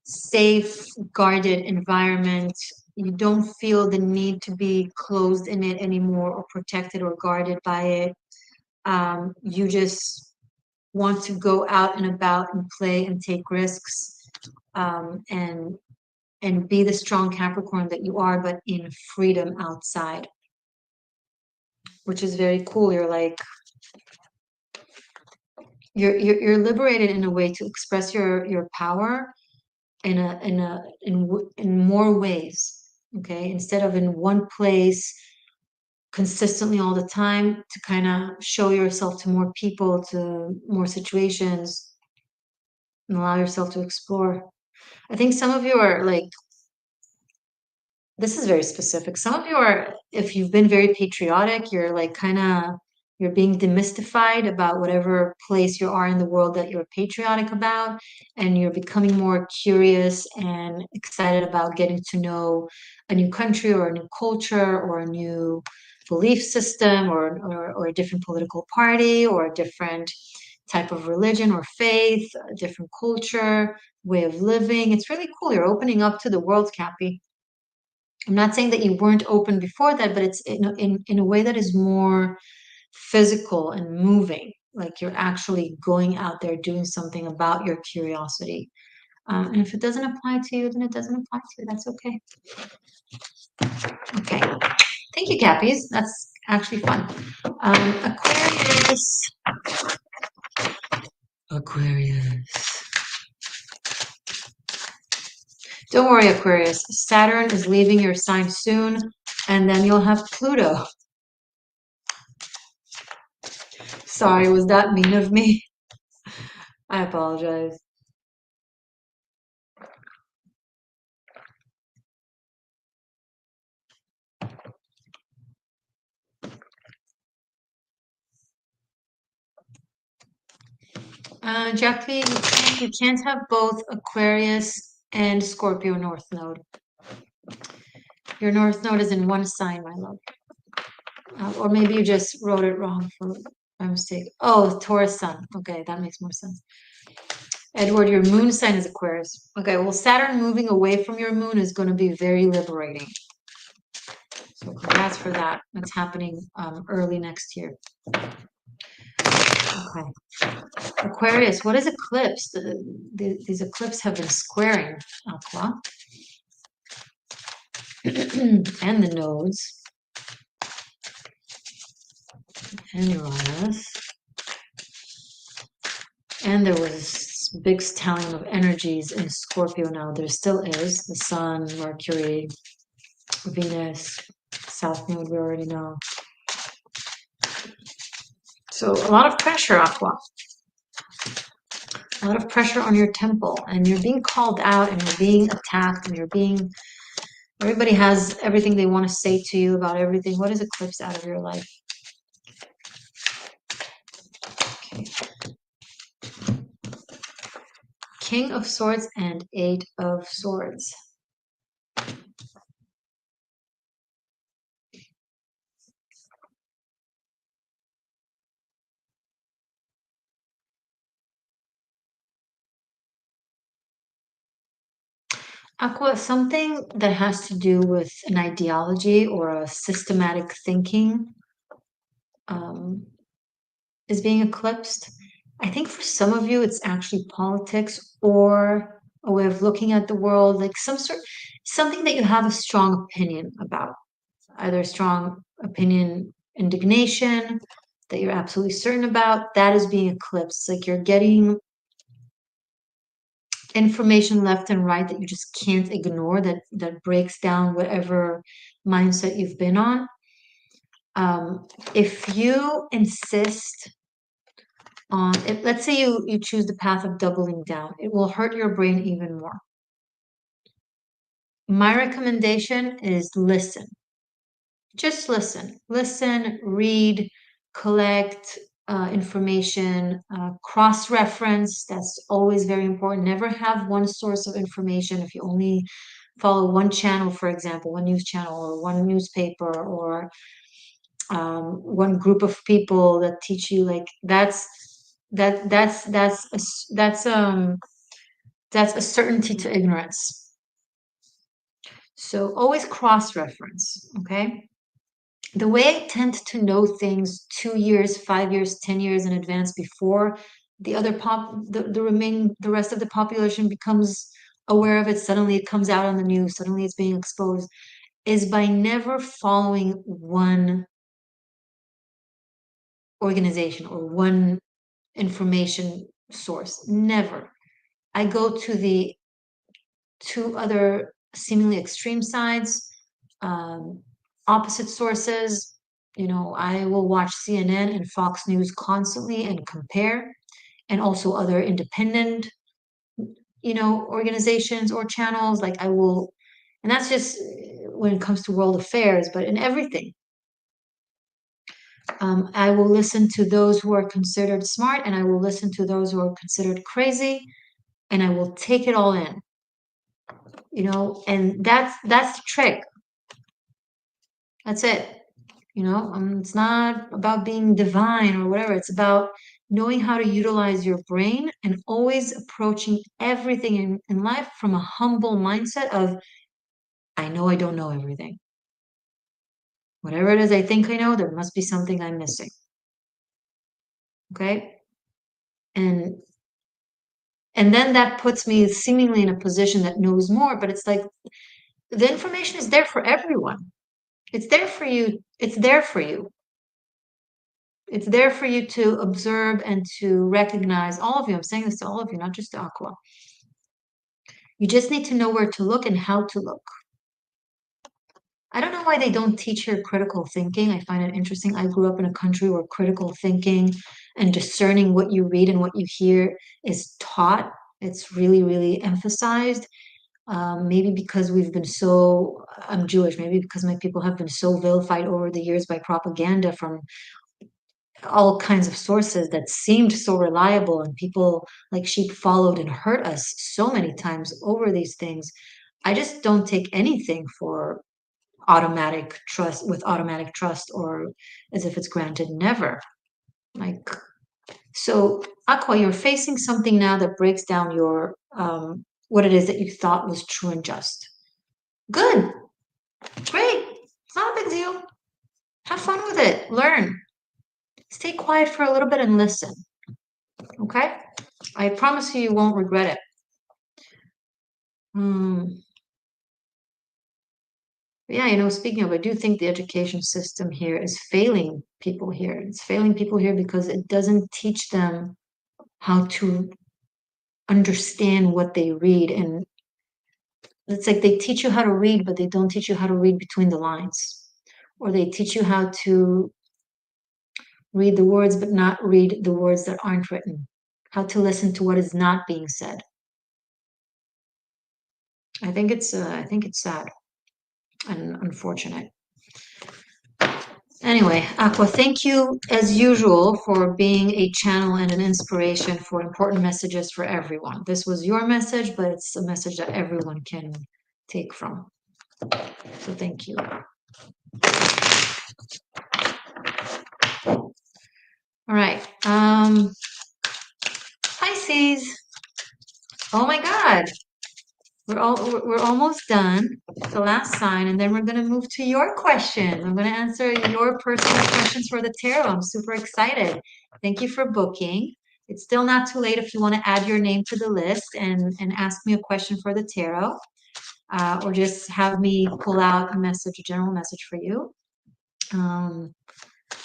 safe, guarded environment. You don't feel the need to be closed in it anymore or protected or guarded by it. You just want to go out and about and play and take risks, and be the strong Capricorn that you are, but in freedom outside, which is very cool. You're like you're liberated in a way to express your power in more ways. Okay, instead of in one place consistently all the time, to kind of show yourself to more people, to more situations, and allow yourself to explore. I think some of you are like, this is very specific. Some of you are, if you've been very patriotic, you're like kind of, you're being demystified about whatever place you are in the world that you're patriotic about, and you're becoming more curious and excited about getting to know a new country or a new culture or a new belief system, or a different political party or a different type of religion or faith, a different culture, way of living. It's really cool. You're opening up to the world, Cappy. I'm not saying that you weren't open before that, but it's in a way that is more physical and moving. Like you're actually going out there doing something about your curiosity. And if it doesn't apply to you, then it doesn't apply to you. That's okay. Okay. Thank you, Cappies. That's actually fun. Aquarius. Aquarius. Don't worry, Aquarius. Saturn is leaving your sign soon, and then you'll have Pluto. Sorry, was that mean of me? I apologize. Jackie, you can't have both Aquarius and Scorpio North Node. Your North Node is in one sign, my love. Or maybe you just wrote it wrong for by mistake. Oh, Taurus sun. Okay, that makes more sense. Edward, your moon sign is Aquarius. Okay, well, Saturn moving away from your moon is going to be very liberating. So congrats for that. That's happening early next year. Okay. Aquarius, what is eclipse? These eclipses have been squaring Aqua and the nodes and Uranus. And there was big stallion of energies in Scorpio now. There still is the Sun, Mercury, Venus, South Node, we already know. So a lot of pressure, Aqua. A lot of pressure on your temple, and you're being called out, and you're being attacked, and you're being. Everybody has everything they want to say to you about everything. What is eclipse out of your life? Okay. King of Swords and Eight of Swords. Aqua, something that has to do with an ideology or a systematic thinking um, is being eclipsed. I think for some of you, it's actually politics or a way of looking at the world, like something that you have a strong opinion about, either a strong opinion, indignation that you're absolutely certain about, that is being eclipsed. Like you're getting information left and right that you just can't ignore, that breaks down whatever mindset you've been on. If you insist on it, let's say you choose the path of doubling down, it will hurt your brain even more. My recommendation is listen. Just listen, read, collect information, cross-reference. That's always very important. Never have one source of information. If you only follow one channel, for example, one news channel or one newspaper or one group of people that teach you, like that's a certainty to ignorance. So always cross-reference, okay? The way I tend to know things 2 years, 5 years, 10 years in advance before the rest of the population becomes aware of it, suddenly it comes out on the news, suddenly it's being exposed, is by never following one organization or one information source. Never. I go to the two other seemingly extreme sides, um, opposite sources. You know, I will watch CNN and Fox News constantly and compare, and also other independent, organizations or channels. Like I will, and that's just when it comes to world affairs, but in everything. I will listen to those who are considered smart, and I will listen to those who are considered crazy, and I will take it all in. And that's the trick. That's it. It's not about being divine or whatever. It's about knowing how to utilize your brain and always approaching everything in life from a humble mindset of, I know I don't know everything. Whatever it is I think I know, there must be something I'm missing. Okay? And and then that puts me seemingly in a position that knows more, but it's like the information is there for everyone. It's there for you. It's there for you. It's there for you to observe and to recognize, all of you. I'm saying this to all of you, not just to Aqua. You just need to know where to look and how to look. I don't know why they don't teach here critical thinking. I find it interesting. I grew up in a country where critical thinking and discerning what you read and what you hear is taught. It's really, really emphasized. Maybe because I'm Jewish, maybe because my people have been so vilified over the years by propaganda from all kinds of sources that seemed so reliable, and people like sheep followed and hurt us so many times over these things. I just don't take anything for automatic trust or as if it's granted. Never. Like, so Aqua, you're facing something now that breaks down your what it is that you thought was true and just. Good, great. It's not a big deal. Have fun with it. Learn. Stay quiet for a little bit and listen. Okay? I promise you, you won't regret it. Hmm. Yeah, speaking of, I do think the education system here is failing people here. It's failing people here because it doesn't teach them how to understand what they read. And it's like they teach you how to read, but they don't teach you how to read between the lines. Or they teach you how to read the words, but not read the words that aren't written. How to listen to what is not being said. I think it's sad and unfortunate. Anyway, Aqua, thank you as usual for being a channel and an inspiration for important messages for everyone. This was your message, but it's a message that everyone can take from. So thank you. All right. Pisces. Oh my God. We're almost done. The last sign, and then we're gonna move to your questions. I'm gonna answer your personal questions for the tarot. I'm super excited. Thank you for booking. It's still not too late if you want to add your name to the list and ask me a question for the tarot, or just have me pull out a message, a general message for you.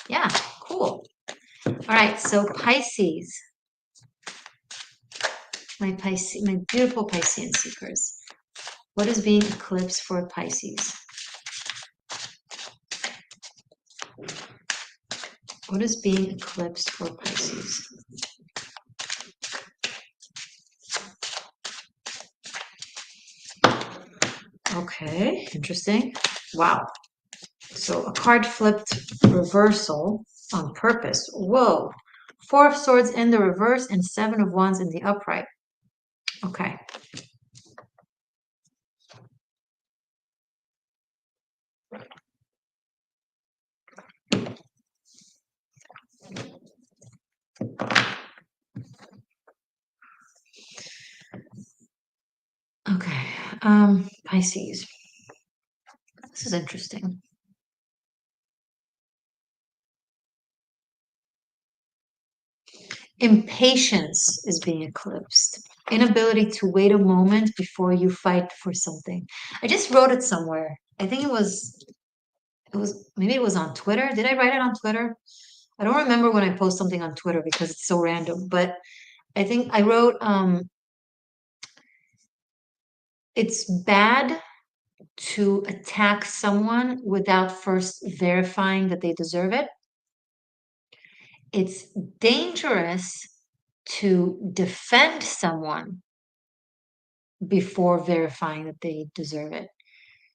Yeah, cool. All right, so Pisces, my beautiful Piscean seekers. What is being eclipsed for Pisces? What is being eclipsed for Pisces? Okay, interesting. Wow. So a card flipped reversal on purpose. Whoa. Four of Swords in the reverse and Seven of Wands in the upright. Okay. Okay. Pisces. This is interesting. Impatience is being eclipsed. Inability to wait a moment before you fight for something. I just wrote it somewhere. I think maybe it was on Twitter. Did I write it on Twitter? I don't remember when I post something on Twitter because it's so random, but I think I wrote it's bad to attack someone without first verifying that they deserve it. It's dangerous to defend someone before verifying that they deserve it.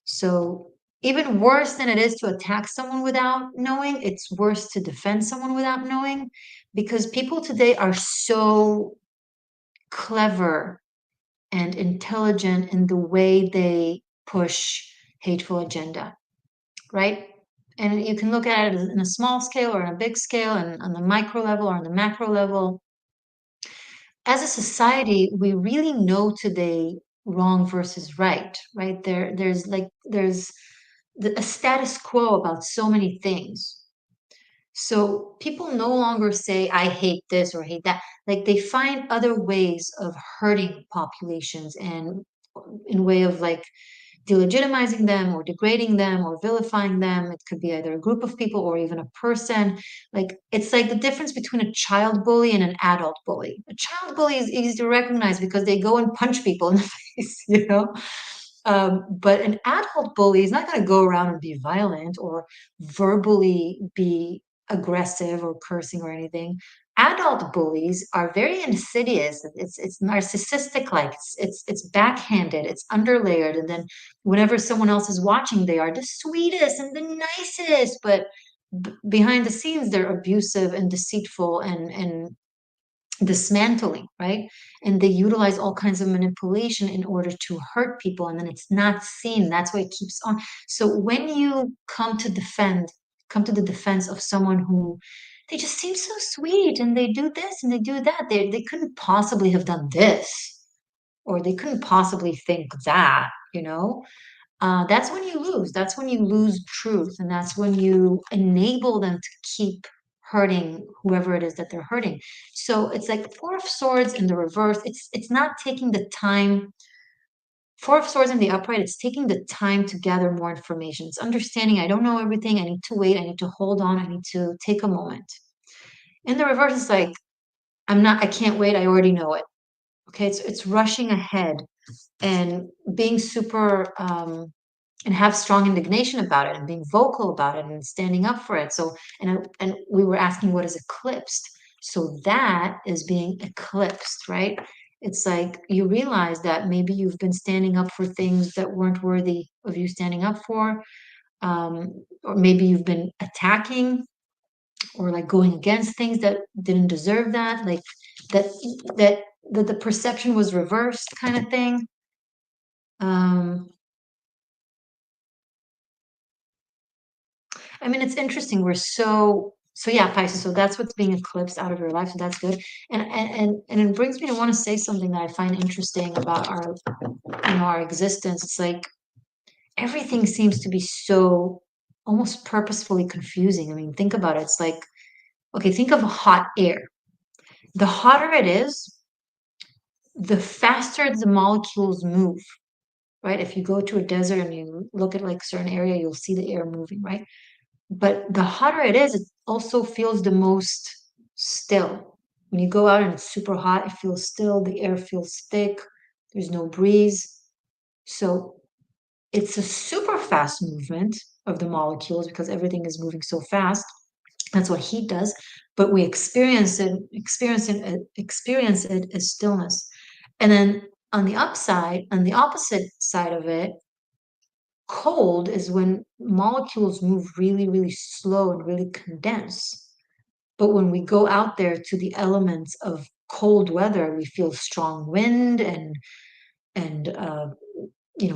So even worse than it is to attack someone without knowing, it's worse to defend someone without knowing because people today are so clever and intelligent in the way they push hateful agenda, right? And you can look at it in a small scale or on a big scale and on the micro level or on the macro level. As a society, we really know today wrong versus right, right? There's a status quo about so many things. So people no longer say, I hate this or hate that. Like they find other ways of hurting populations and in way of like delegitimizing them or degrading them or vilifying them. It could be either a group of people or even a person. Like it's like the difference between a child bully and an adult bully. A child bully is easy to recognize because they go and punch people in the face. But an adult bully is not going to go around and be violent or verbally be aggressive or cursing or anything. Adult bullies are very insidious. It's narcissistic, like it's backhanded, it's underlayered, and then whenever someone else is watching, they are the sweetest and the nicest, but behind the scenes, they're abusive and deceitful and dismantling, right? And they utilize all kinds of manipulation in order to hurt people, and then it's not seen. That's why it keeps on. So when you come to the defense of someone who they just seem so sweet and they do this and they do that. They couldn't possibly have done this, or they couldn't possibly think that, that's when you lose. That's when you lose truth. And that's when you enable them to keep hurting whoever it is that they're hurting. So it's like Four of Swords in the reverse. It's not taking the time. Four of Swords in the upright, it's taking the time to gather more information. It's understanding I don't know everything. I need to wait. I need to hold on. I need to take a moment. In the reverse, it's like, I can't wait. I already know it. Okay. It's rushing ahead and being super, and have strong indignation about it and being vocal about it and standing up for it. So, and we were asking what is eclipsed. So that is being eclipsed, right? It's like you realize that maybe you've been standing up for things that weren't worthy of you standing up for, or maybe you've been attacking or like going against things that didn't deserve that, like that that that the perception was reversed, kind of thing. Um, I mean, it's interesting. So yeah, Pisces. So that's what's being eclipsed out of your life. So that's good. And it brings me to want to say something that I find interesting about our existence. It's like everything seems to be so almost purposefully confusing. I mean, think about it. It's like, okay, think of hot air. The hotter it is, the faster the molecules move, right? If you go to a desert and you look at like a certain area, you'll see the air moving, right? But the hotter it is, it also feels the most still. When you go out and it's super hot, it feels still, the air feels thick, there's no breeze. So it's a super fast movement of the molecules because everything is moving so fast. That's what heat does. But we experience it as stillness. And then on the upside, on the opposite side of it, cold is when molecules move really, really slow and really condense. But when we go out there to the elements of cold weather, we feel strong wind and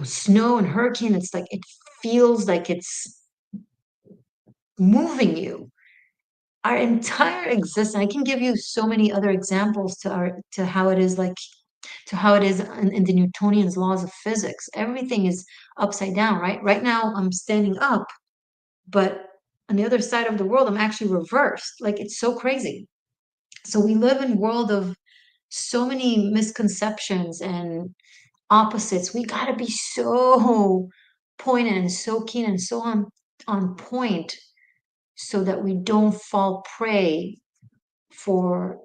snow and hurricane. It's like it feels like it's moving you. Our entire existence. I can give you so many other examples to how it is like to how it is in the Newtonian's laws of physics. Everything is upside down, right? Right now I'm standing up, but on the other side of the world, I'm actually reversed. Like it's so crazy. So we live in a world of so many misconceptions and opposites. We got to be so pointed and so keen and so on point so that we don't fall prey for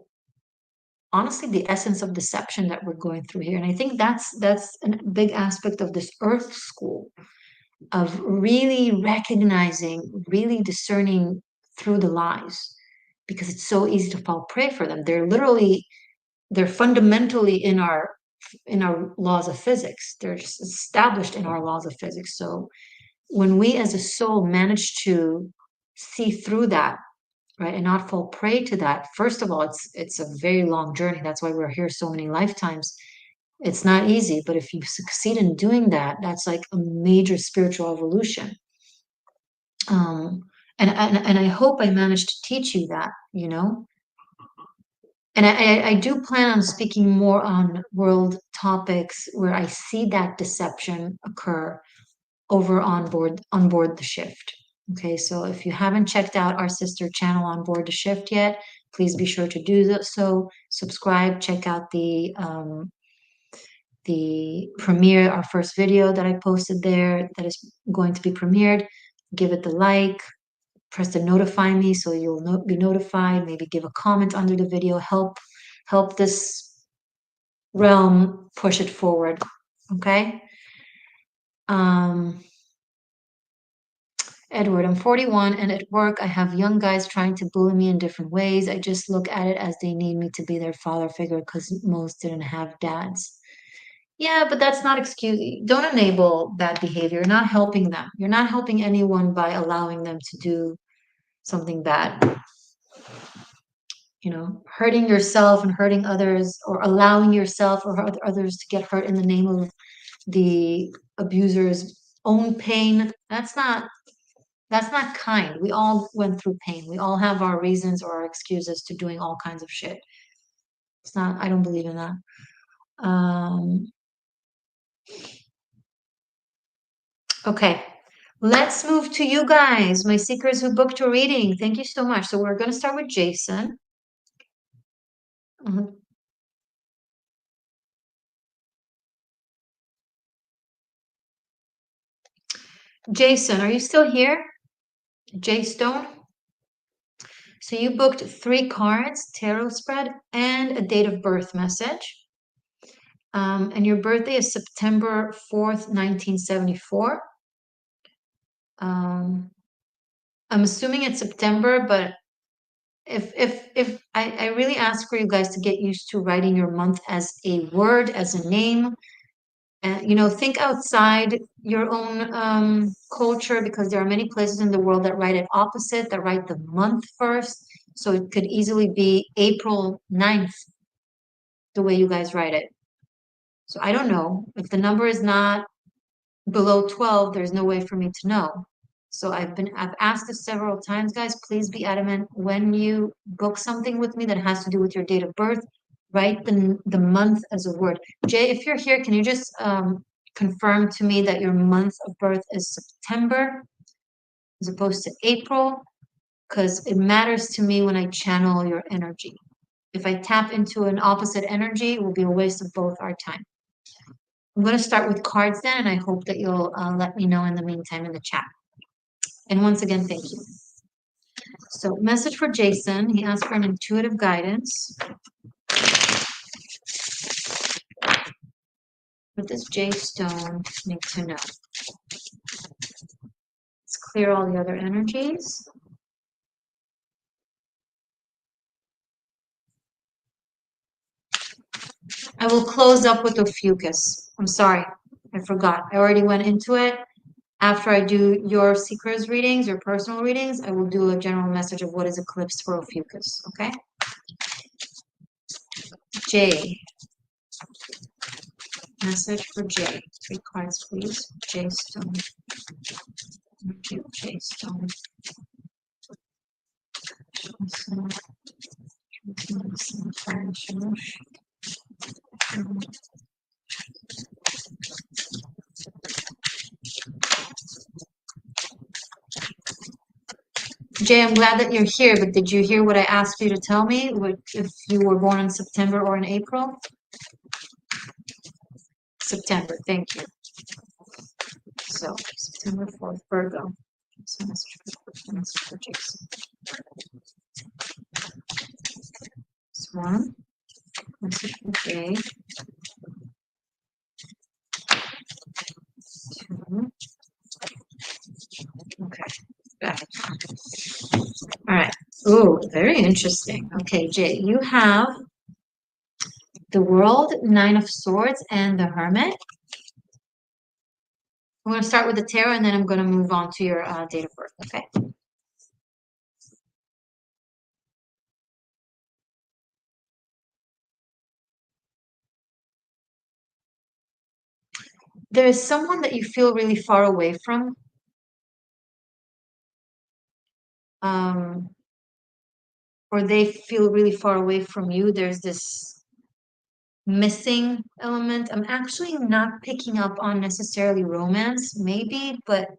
honestly the essence of deception that we're going through here. And I think that's a big aspect of this earth school of really recognizing, really discerning through the lies because it's so easy to fall prey for them. They're fundamentally in our laws of physics. They're just established in our laws of physics. So when we as a soul manage to see through that, right, and not fall prey to that, first of all, it's a very long journey. That's why we're here so many lifetimes. It's not easy, but if you succeed in doing that, that's like a major spiritual evolution. Um, and I hope I managed to teach you that. And I do plan on speaking more on world topics where I see that deception occur over on board the shift. Okay, so if you haven't checked out our sister channel on board the shift yet, please be sure to do so. Subscribe, check out the premiere, our first video that I posted there that is going to be premiered. Give it the like, press the notify me so you'll be notified. Maybe give a comment under the video. Help this realm push it forward. Okay. Um, Edward, I'm 41 and at work I have young guys trying to bully me in different ways. I just look at it as they need me to be their father figure because most didn't have dads. Yeah, but that's not excuse. Don't enable bad behavior. You're not helping them. You're not helping anyone by allowing them to do something bad. Hurting yourself and hurting others, or allowing yourself or others to get hurt in the name of the abuser's own pain. That's not That's not kind. We all went through pain. We all have our reasons or our excuses to doing all kinds of shit. It's not, I don't believe in that. Um, okay. Let's move to you guys, my seekers who booked a reading. Thank you so much. So we're going to start with Jason. Mhm. Jason, are you still here? Jay Stone? So you booked 3 cards, tarot spread, and a date of birth message. And your birthday is September 4th, 1974. I'm assuming it's September, but if I really ask for you guys to get used to writing your month as a word, as a name, and think outside your own culture, because there are many places in the world that write it opposite, that write the month first. So it could easily be April 9th, the way you guys write it. So I don't know. If the number is not below 12, there's no way for me to know. So I've asked this several times, guys, please be adamant when you book something with me that has to do with your date of birth, write the month as a word. Jay, if you're here, can you just confirm to me that your month of birth is September as opposed to April? Because it matters to me when I channel your energy. If I tap into an opposite energy, it will be a waste of both our time. I'm going to start with cards then, and I hope that you'll let me know in the meantime in the chat. And once again, thank you. So, message for Jason. He asked for an intuitive guidance. What does Jay Stone need to know? Let's clear all the other energies. I will close up with Ophiuchus. I'm sorry, I forgot. I already went into it. After I do your seekers readings, your personal readings, I will do a general message of what is eclipsed for Ophiuchus, okay? Jay. Message for Jay. 3 cards, please. Jay Stone. Jay Stone. Jay, I'm glad that you're here, but did you hear what I asked you to tell me? If you were born in September or in April? September, thank you. So, September 4th, Virgo. So, message for Jason. Swan. Message for Jay. 2. Okay, got it. All right. Ooh, very interesting. Okay, Jay, you have the World, 9 of Swords, and the Hermit. I'm going to start with the tarot, and then I'm going to move on to your date of birth, okay? There is someone that you feel really far away from. Um, or they feel really far away from you. There's this missing element. I'm actually not picking up on necessarily romance, maybe, but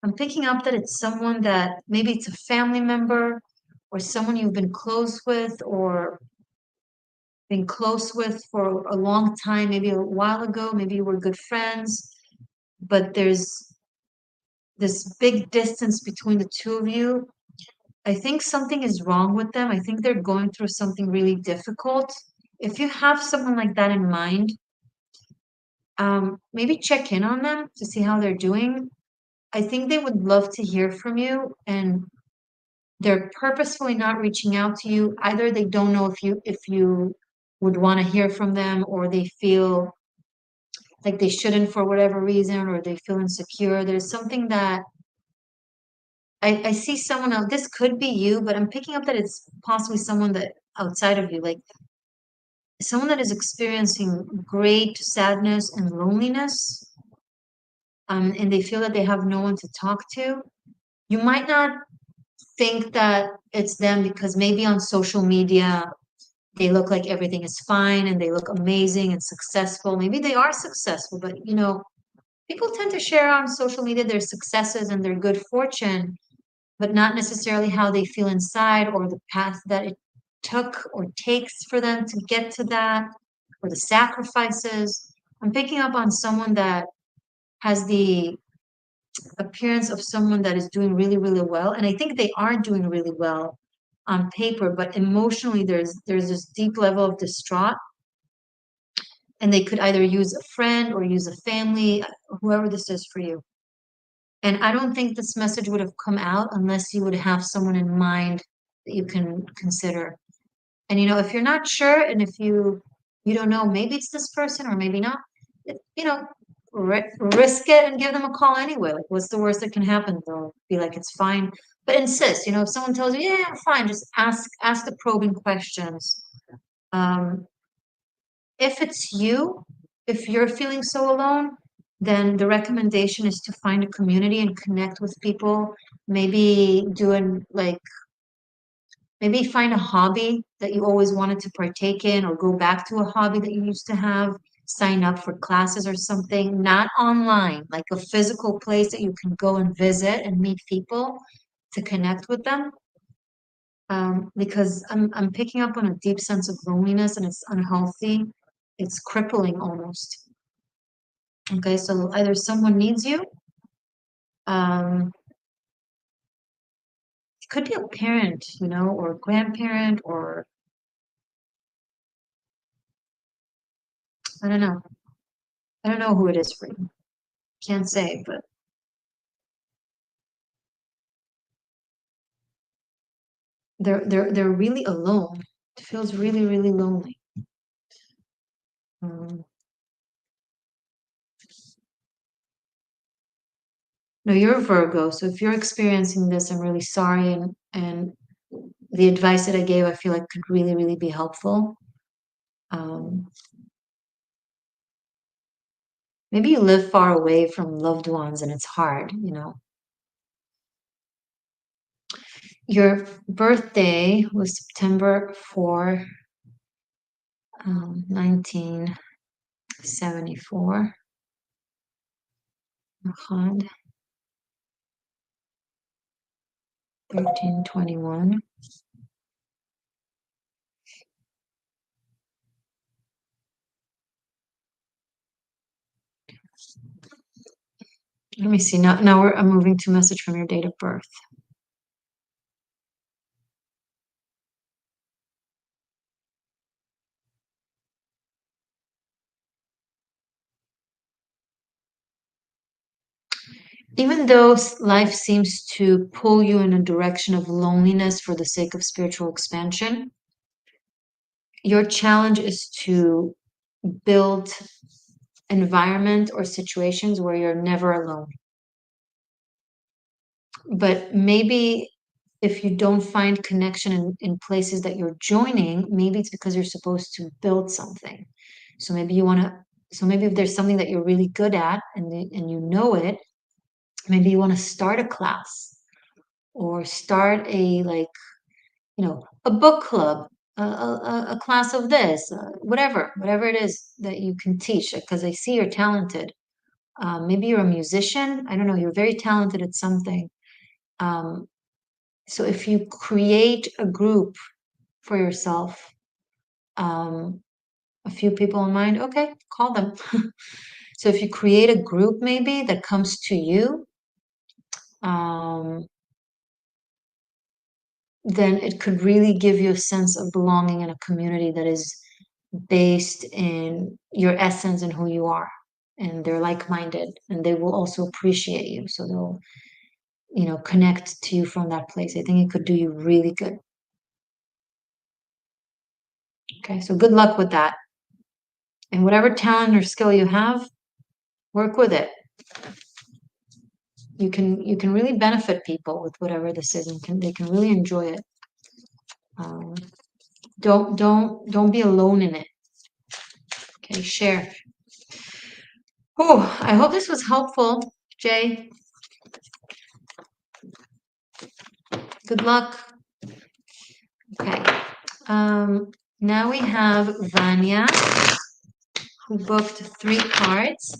I'm picking up that it's someone that maybe it's a family member or someone you've been close with or been close with for a long time, maybe a while ago, maybe you were good friends, but there's this big distance between the two of you. I think something is wrong with them. I think they're going through something really difficult. If you have someone like that in mind, maybe check in on them to see how they're doing. I think they would love to hear from you, and they're purposefully not reaching out to you. Either they don't know if you would want to hear from them, or they feel like they shouldn't for whatever reason, or they feel insecure. There's something that I see someone else. This could be you, but I'm picking up that it's possibly someone that outside of you, like someone that is experiencing great sadness and loneliness, and they feel that they have no one to talk to. You might not think that it's them because maybe on social media they look like everything is fine and they look amazing and successful. Maybe they are successful, but people tend to share on social media their successes and their good fortune, but not necessarily how they feel inside or the path that it took or takes for them to get to that or the sacrifices. I'm picking up on someone that has the appearance of someone that is doing really, really well. And I think they are doing really well on paper, but emotionally there's this deep level of distraught. And they could either use a friend or use a family, whoever this is for you. And I don't think this message would have come out unless you would have someone in mind that you can consider. And if you're not sure and if you don't know, maybe it's this person or maybe not, risk it and give them a call anyway. Like, what's the worst that can happen? They'll be like, it's fine. But insist, if someone tells you, yeah, fine, just ask the probing questions. Um, if it's you, if you're feeling so alone, then the recommendation is to find a community and connect with people. Maybe maybe find a hobby that you always wanted to partake in, or go back to a hobby that you used to have. Sign up for classes or something, not online, like a physical place that you can go and visit and meet people to connect with them. Because I'm picking up on a deep sense of loneliness and it's unhealthy. It's crippling almost. Okay, so either someone needs you, um, it could be a parent, or a grandparent, or I don't know. I don't know who it is for you. Can't say, but they're really alone. It feels really, really lonely. Um, no, you're a Virgo, so if you're experiencing this, I'm really sorry, and the advice that I gave, I feel like could really, really be helpful. Um, maybe you live far away from loved ones and it's hard. Your birthday was September 4, 1974. 1321. Let me see. Now I'm moving to message from your date of birth. Even though life seems to pull you in a direction of loneliness for the sake of spiritual expansion, your challenge is to build environment or situations where you're never alone. But maybe if you don't find connection in places that you're joining, maybe it's because you're supposed to build something. So maybe if there's something that you're really good at and you know it, maybe you want to start a class or start a book club, a class of this, whatever it is that you can teach, because I see you're talented. Maybe you're a musician. I don't know. You're very talented at something. Um, so if you create a group for yourself, um, a few people in mind, okay, call them. So if you create a group maybe that comes to you, um, then it could really give you a sense of belonging in a community that is based in your essence and who you are. And they're like-minded and they will also appreciate you. So they'll, connect to you from that place. I think it could do you really good. Okay, so good luck with that. And whatever talent or skill you have, work with it. You can really benefit people with whatever this is, and they can really enjoy it. Um, don't be alone in it. Okay, share. Oh, I hope this was helpful, Jay. Good luck. Okay. Now we have Vanya, who booked 3 cards.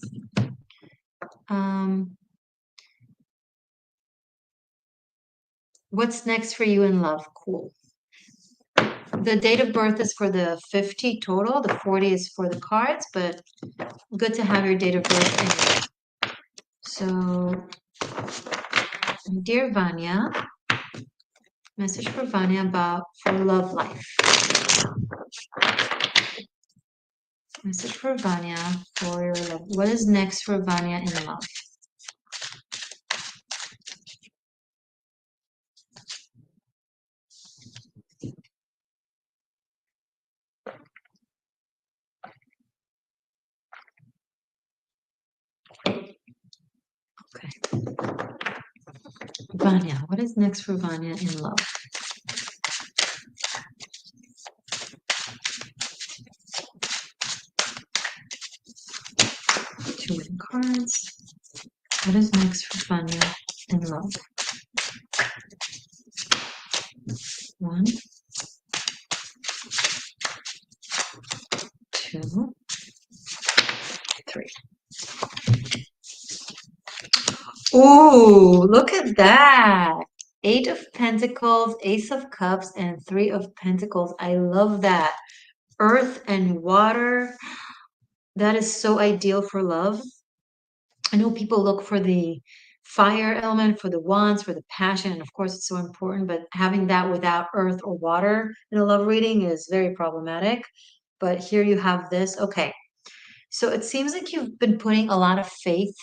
What's next for you in love? Cool. The date of birth is for the 50 total. The 40 is for the cards, but good to have your date of birth anyway. So, dear Vanya, message for Vanya about for love life. Message for Vanya for your love. What is next for Vanya in love? Okay. Vanya, what is next for Vanya in love? Two wooden cards. What is next for Vanya in love? 1, 2, 3. Ooh, look at that. 8 of Pentacles, Ace of Cups, and 3 of Pentacles. I love that. Earth and water. That is so ideal for love. I know people look for the fire element, for the wands, for the passion, and of course it's so important, but having that without earth or water in a love reading is very problematic. But here you have this. Okay. So it seems like you've been putting a lot of faith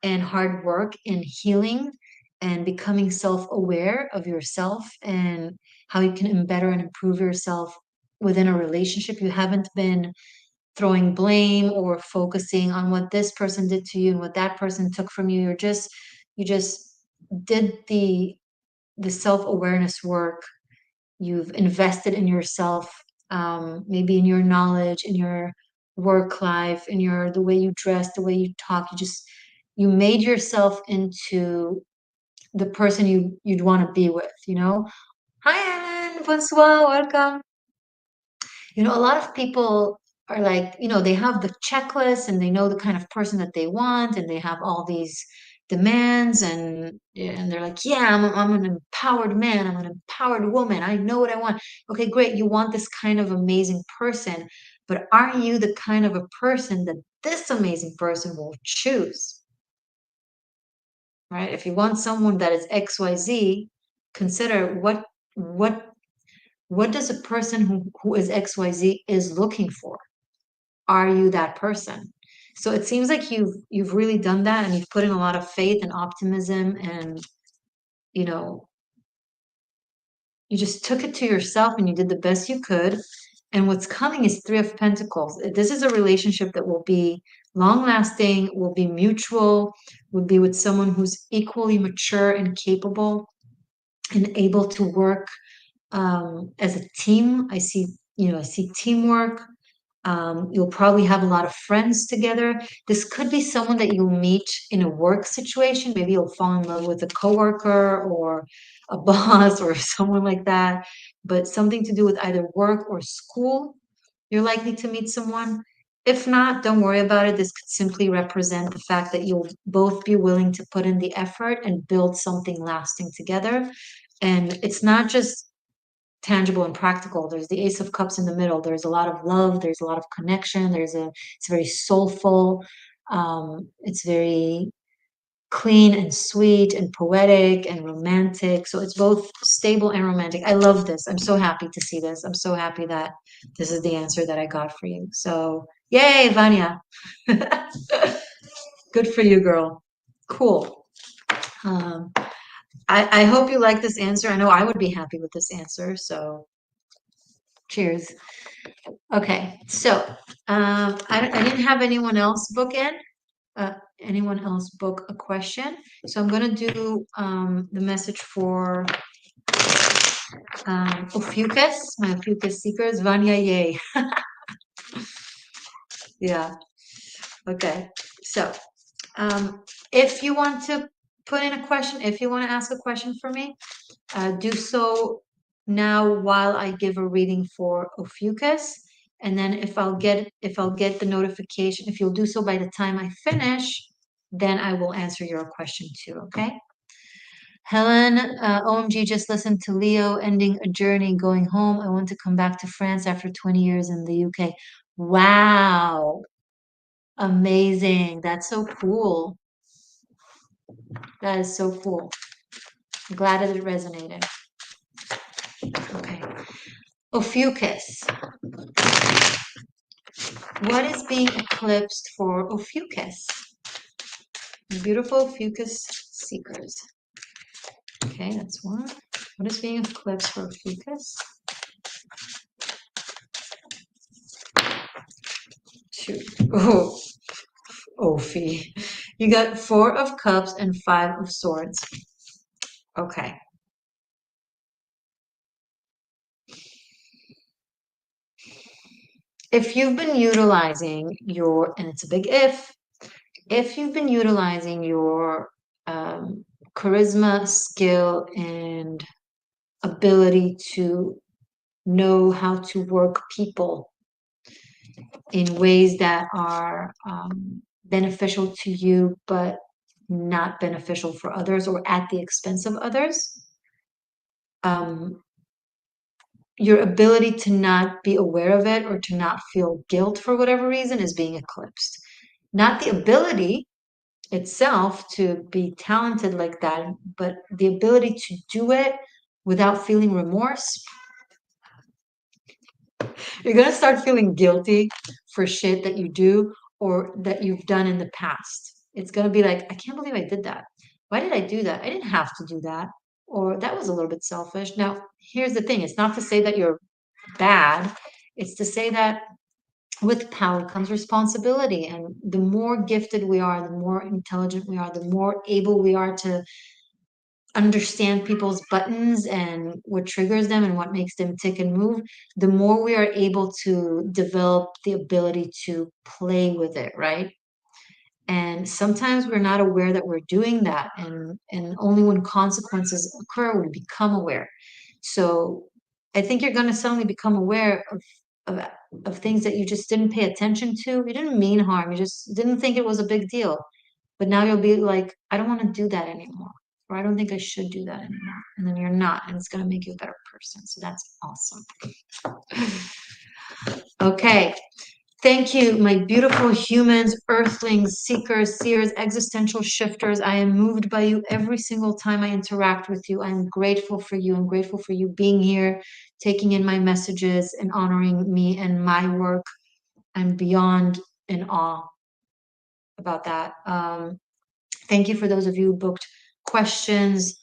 and hard work in healing and becoming self-aware of yourself and how you can better and improve yourself within a relationship. You haven't been throwing blame or focusing on what this person did to you and what that person took from you. You just did the self-awareness work. You've invested in yourself, maybe in your knowledge, in your work life, in your the way you dress, the way you talk. You made yourself into the person you'd want to be with, you know? Hi, Ellen. Bonsoir. Welcome. You know, a lot of people are like, they have the checklist and they know the kind of person that they want and they have all these demands and they're like, yeah, I'm an empowered man, I'm an empowered woman, I know what I want. Okay, great. You want this kind of amazing person, but are you the kind of a person that this amazing person will choose? Right? If you want someone that is XYZ, consider what what does a person who is XYZ is looking for? Are you that person? So it seems like you've really done that and you've put in a lot of faith and optimism and you know you just took it to yourself and you did the best you could. And what's coming is 3 of Pentacles. This is a relationship that will be long lasting, will be mutual, will be with someone who's equally mature and capable and able to work as a team. I see teamwork. You'll probably have a lot of friends together. This could be someone that you'll meet in a work situation. Maybe you'll fall in love with a coworker or a boss or someone like that, but something to do with either work or school. You're likely to meet someone. If not, don't worry about it. This could simply represent the fact that you'll both be willing to put in the effort and build something lasting together. And it's not just tangible and practical. There's the Ace of Cups in the middle. There's a lot of love. There's a lot of connection. It's very soulful. It's very clean and sweet and poetic and romantic. So it's both stable and romantic. I love this. I'm so happy to see this. I'm so happy that this is the answer that I got for you. So yay, Vanya. Good for you, girl. Cool. Um, I hope you like this answer. I know I would be happy with this answer. So cheers. Okay, so I didn't have anyone else book in. Anyone else book a question? So I'm gonna do the message for Ophiuchus, my Ophiuchus seekers. Vanya, yay! Yeah. Okay. So if you want to put in a question, if you want to ask a question for me, do so now while I give a reading for Ophiuchus. And then if I'll get the notification, if you'll do so by the time I finish, then I will answer your question too, okay? Helen, OMG, just listened to Leo ending a journey going home. I want to come back to France after 20 years in the UK. Wow. Amazing. That's so cool. That is so cool. I'm glad that it resonated. Okay. Ophiuchus. What is being eclipsed for Ophiuchus? Beautiful Ophiuchus seekers. Okay, that's one. What is being eclipsed for Ophiuchus? Two. Oh, Ophi. You got 4 of Cups and 5 of Swords. Okay. If you've been utilizing your, and it's a big if you've been utilizing your charisma, skill, and ability to know how to work people in ways that are beneficial to you, but not beneficial for others or at the expense of others, your ability to not be aware of it or to not feel guilt for whatever reason is being eclipsed. Not the ability itself to be talented like that, but the ability to do it without feeling remorse. You're going to start feeling guilty for shit that you do or that you've done in the past. It's going to be like, I can't believe I did that. Why did I do that? I didn't have to do that. Or that was a little bit selfish. Now, here's the thing. It's not to say that you're bad. It's to say that with power comes responsibility. And the more gifted we are, the more intelligent we are, the more able we are to understand people's buttons and what triggers them and what makes them tick and move, the more we are able to develop the ability to play with it, right? And sometimes we're not aware that we're doing that. And only when consequences occur, we become aware. So I think you're going to suddenly become aware of, of things that you just didn't pay attention to. You didn't mean harm. You just didn't think it was a big deal. But now you'll be like, I don't want to do that anymore. Or I don't think I should do that anymore. And then you're not, and it's going to make you a better person. So that's awesome. Okay. Thank you, my beautiful humans, earthlings, seekers, seers, existential shifters. I am moved by you every single time I interact with you. I'm grateful for you. I'm grateful for you being here, taking in my messages and honoring me and my work. I'm beyond in awe about that. Thank you for those of you who booked questions,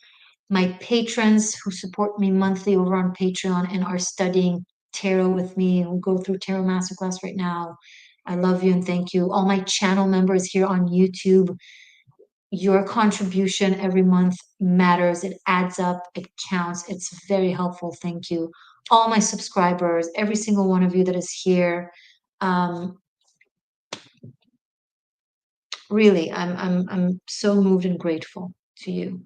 my patrons who support me monthly over on Patreon and are studying tarot with me and go through Tarot Masterclass right now. I love you and thank you. All my channel members here on YouTube, your contribution every month matters. It adds up, it counts. It's very helpful. Thank you. All my subscribers, every single one of you that is here. Really, I'm so moved and grateful to you.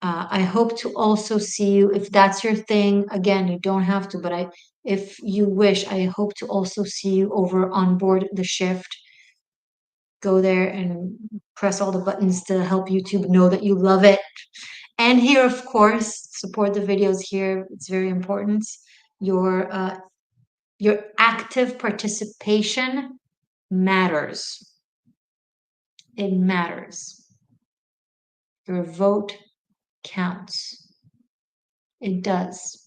I hope to also see you if that's your thing. Again, you don't have to, but if you wish, I hope to also see you over on board the shift. Go there and press all the buttons to help YouTube know that you love it. And here, of course, support the videos here. It's very important. Your active participation matters. It matters. Your vote counts. It does.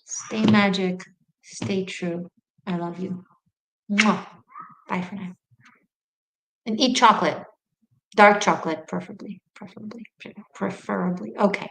Stay magic. Stay true. I love you. Mwah. Bye for now. And eat chocolate. Dark chocolate, preferably. Preferably. Okay.